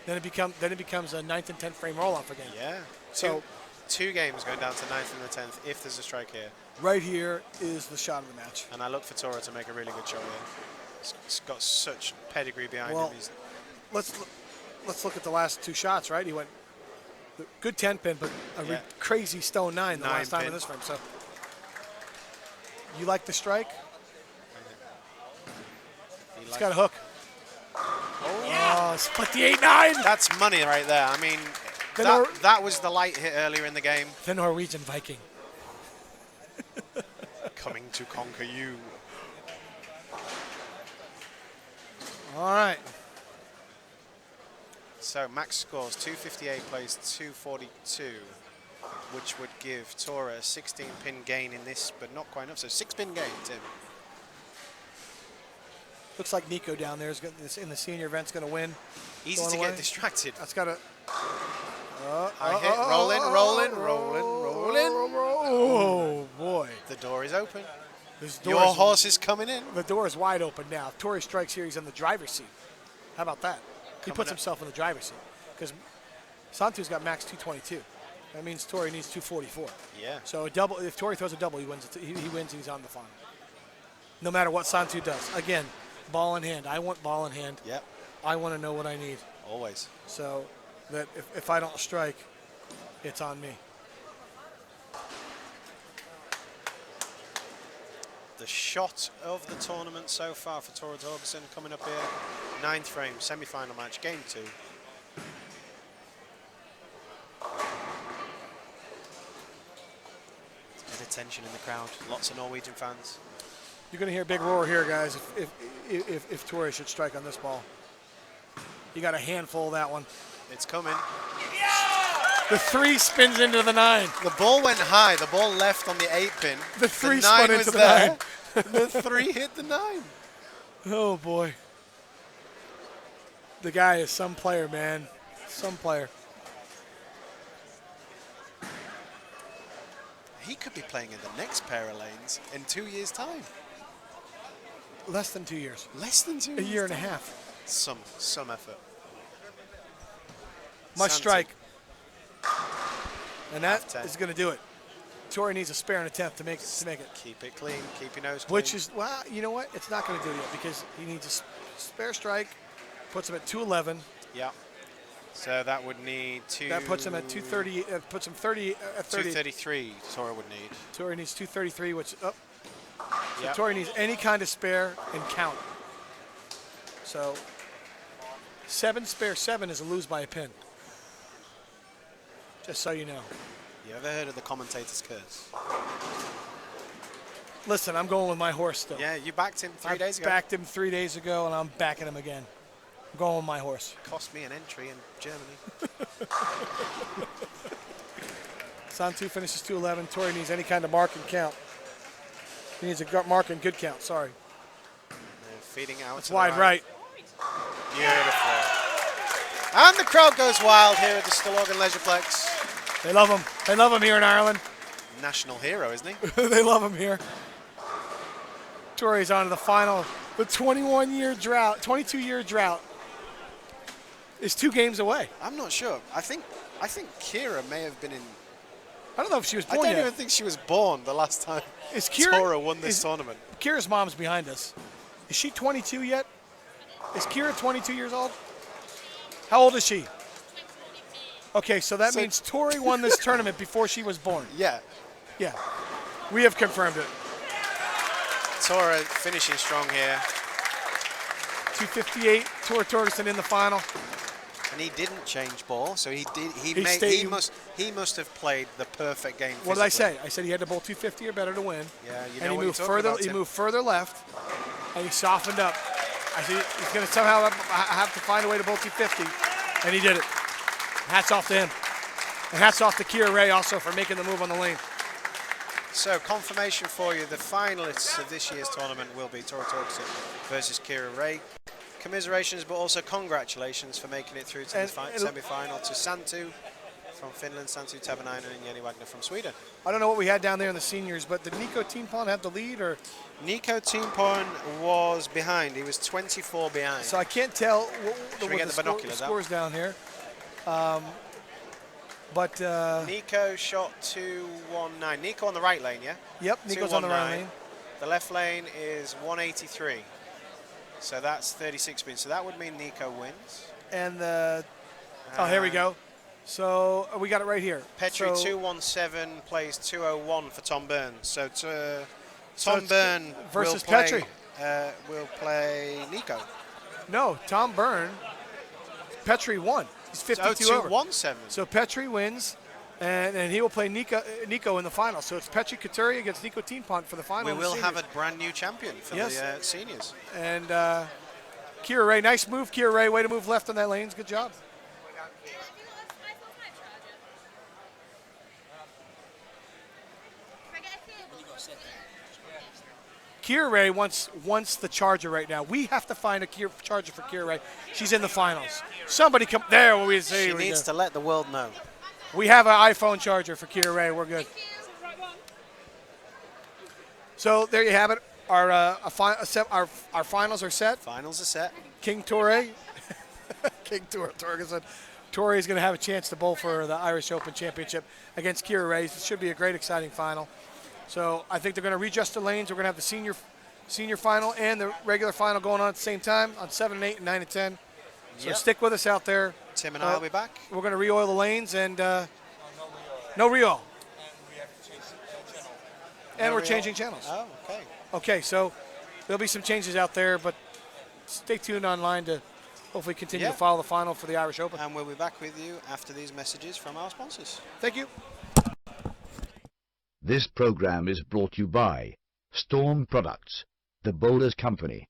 Then it becomes a 9th and 10th frame roll-off again. Yeah. So- two games going down to 9th and the 10th if there's a strike here. Right here is the shot of the match. And I look for Tora to make a really good shot here. He's got such pedigree behind Well, him. He's Let's look at the last 2 shots. Right, he went good 10 pin, but a Yeah. crazy stone 9 the 9 last time pin. in this frame. So you like the strike? he He's likes- got a hook. Oh, split the 8-9. That's money right there. I mean, The Nor- that was the light hit earlier in the game. The Norwegian Viking. coming to conquer you. All right. So Max scores 258, plays 242, which would give Tora a 16-pin gain in this, but not quite enough. So 6-pin gain, Tim. Looks like Nico down there is in the senior event's going to win. Easy Going to away. get distracted. That's got to. High hit, rolling. Oh boy! The door is open. This Your horse is coming in. The door is wide open now. If Tori strikes here, he's in the driver's seat. How about that? He puts himself in the driver's seat because Santu's got max 222. That means Tori needs 244. Yeah. So a double. If Tori throws a double, he wins. He wins. He's on the final. No matter what Santu does. Again, ball in hand. I want ball in hand. Yep. I want to know what I need. Always. So that if I don't strike, it's on me. The shot of the tournament so far for Tora Torgerson coming up here. 9th frame, semi-final match, game 2. There's a bit of tension in the crowd. Lots of Norwegian fans. You're going to hear a big roar here, guys, if Tori should strike on this ball. You got a handful of that one. It's coming. The 3 spins into the 9. The ball went high. The ball left on the 8-pin. The 3 9 spun was into the there. 9. The 3 hit the 9. Oh, boy. The guy is some player, man. Some player. He could be playing in the next pair of lanes in 2 years' time. Less than 2 years. Less than 2 A years. year and a time. half. Some effort. Must Santi. strike. And that Half-10. is going to do it. Tori needs a spare and a 10th to make it. Keep it clean. Keep your nose clean. Which is, well, you know what? It's not going to do it yet because he needs a spare strike. Puts him at 211. Yeah. So that would need That puts him at 230. Puts him 30 at 30. 233. Tora would need. Tori needs 233, which So Yeah. Tori needs any kind of spare and count. So 7 spare 7 is a lose by a pin. Just so you know. You ever heard of the commentator's curse? Listen, I'm going with my horse still. Yeah, you backed him 3 days ago. Backed him 3 days ago, and I'm backing him again. I'm going with my horse. Cost me an entry in Germany. Santu finishes 211. Tori needs any kind of mark and count. He needs a mark and good count. Sorry. They're feeding out. It's to the wide right. Beautiful. And the crowd goes wild here at the Stillorgan Leisureplex. They love him. They love him here in Ireland. National hero, isn't he? They love him here. Tori's on to the final. The 21-year drought, 22-year drought is 2 games away. I'm not sure. I think Kira may have been in. I don't know if she was I born don't yet. even think she was born the last time Is Kira, Tora won this tournament. Kira's mom's behind us. Is she 22 yet? Is Kira 22 years old? How old is she? Okay, so that means Tori won this tournament before she was born. Yeah. Yeah, we have confirmed it. Tora finishing strong here. 258, Tora Torgerson in the final. And he didn't change ball, so he did. He must have played the perfect game. What did I physically. say? I said he had to bowl 250 or better to win. Yeah, you know And he what moved you're talking further. about, He Tim. moved further left, and he softened up. I said he's going to somehow have to find a way to bowl 250, and he did it. Hats off to him, and hats off to Kira Ray also for making the move on the lane. So confirmation for you: the finalists of this year's tournament will be Tora Torgerson versus Kira Ray. Commiserations, but also congratulations for making it through to the semi-final to Santu from Finland, Santu Tavanainen, and Jenny Wagner from Sweden. I don't know what we had down there in the seniors, but did Nico Timpon have the lead, or? Nico Timpon was behind. He was 24 behind. So I can't tell Should we get the binoculars out? scores down here. But Nico shot 219. Nico on the right lane, yeah? Yep, Nico's on the right 219. lane. The left lane is 183. So that's 36 spins. So that would mean Nico wins. And oh, here we go. So we got it right here. Petri So- 217 plays 201 for Tom Byrne. So So Tom it's Byrne versus will play, Petri. Will play Nico. No, Tom Byrne. Petri won. He's 52 Oh, over. 217. So Petri wins. And he will play Nico in the final. So it's Petri Katuri against Nico Tienpont for the final. We of the will have a seniors. brand new champion for Yes. the seniors. And Kira Ray, nice move, Kira Ray. Way to move left on that lanes. Good job. Kira Ray wants the charger right now. We have to find a charger for Kira Ray. She's in the finals. Somebody come there. What we say? She needs to let the world know. We have an iPhone charger for Kira Ray. We're good. So there you have it. Our finals are set. Finals are set. King Torre, King Torgerson. Torre is going to have a chance to bowl for the Irish Open Championship against Kira Ray. It should be a great, exciting final. So I think they're going to readjust the lanes. We're going to have the senior final and the regular final going on at the same time on 7 and 8 and 9 and 10. So stick with us out there. Tim and I will be back. We're going to re-oil the lanes and no re-oil. And we're changing channels. Oh, okay. Okay, so there'll be some changes out there, but stay tuned online to hopefully continue to follow the final for the Irish Open. And we'll be back with you after these messages from our sponsors. Thank you. This program is brought to you by Storm Products, the Bowlers Company.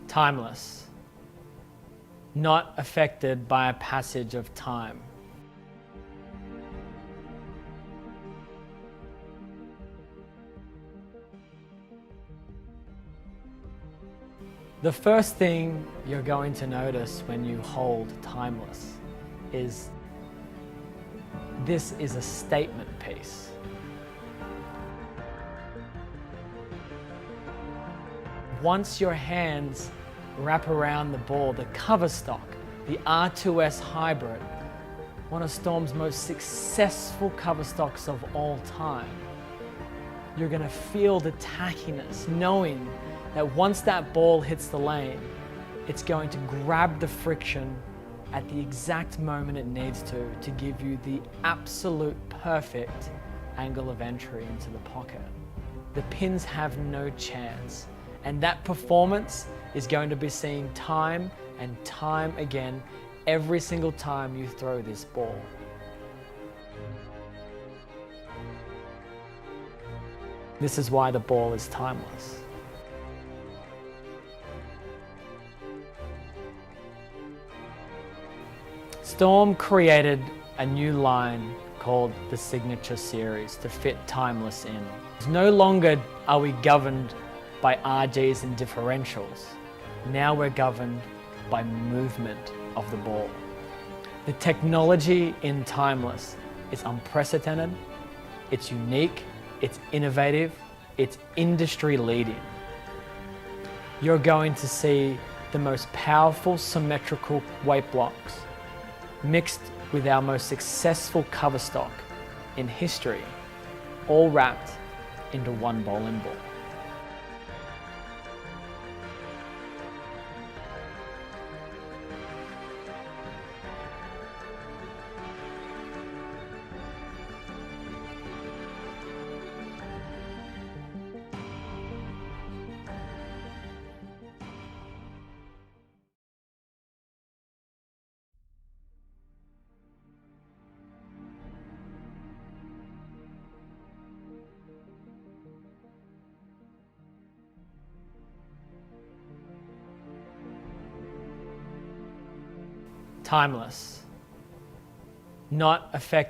Timeless, not affected by a passage of time. The first thing you're going to notice when you hold Timeless is this is a statement piece. Once your hands wrap around the ball, the cover stock, the R2S Hybrid, one of Storm's most successful cover stocks of all time, you're going to feel the tackiness, knowing that once that ball hits the lane, it's going to grab the friction at the exact moment it needs to give you the absolute perfect angle of entry into the pocket. The pins have no chance. And that performance is going to be seen time and time again every single time you throw this ball. This is why the ball is timeless. Storm created a new line called the Signature Series to fit Timeless in. No longer are we governed by RGs and differentials. Now we're governed by movement of the ball. The technology in Timeless is unprecedented, it's unique, it's innovative, it's industry leading. You're going to see the most powerful symmetrical weight blocks mixed with our most successful cover stock in history, all wrapped into one bowling ball. Timeless, not affected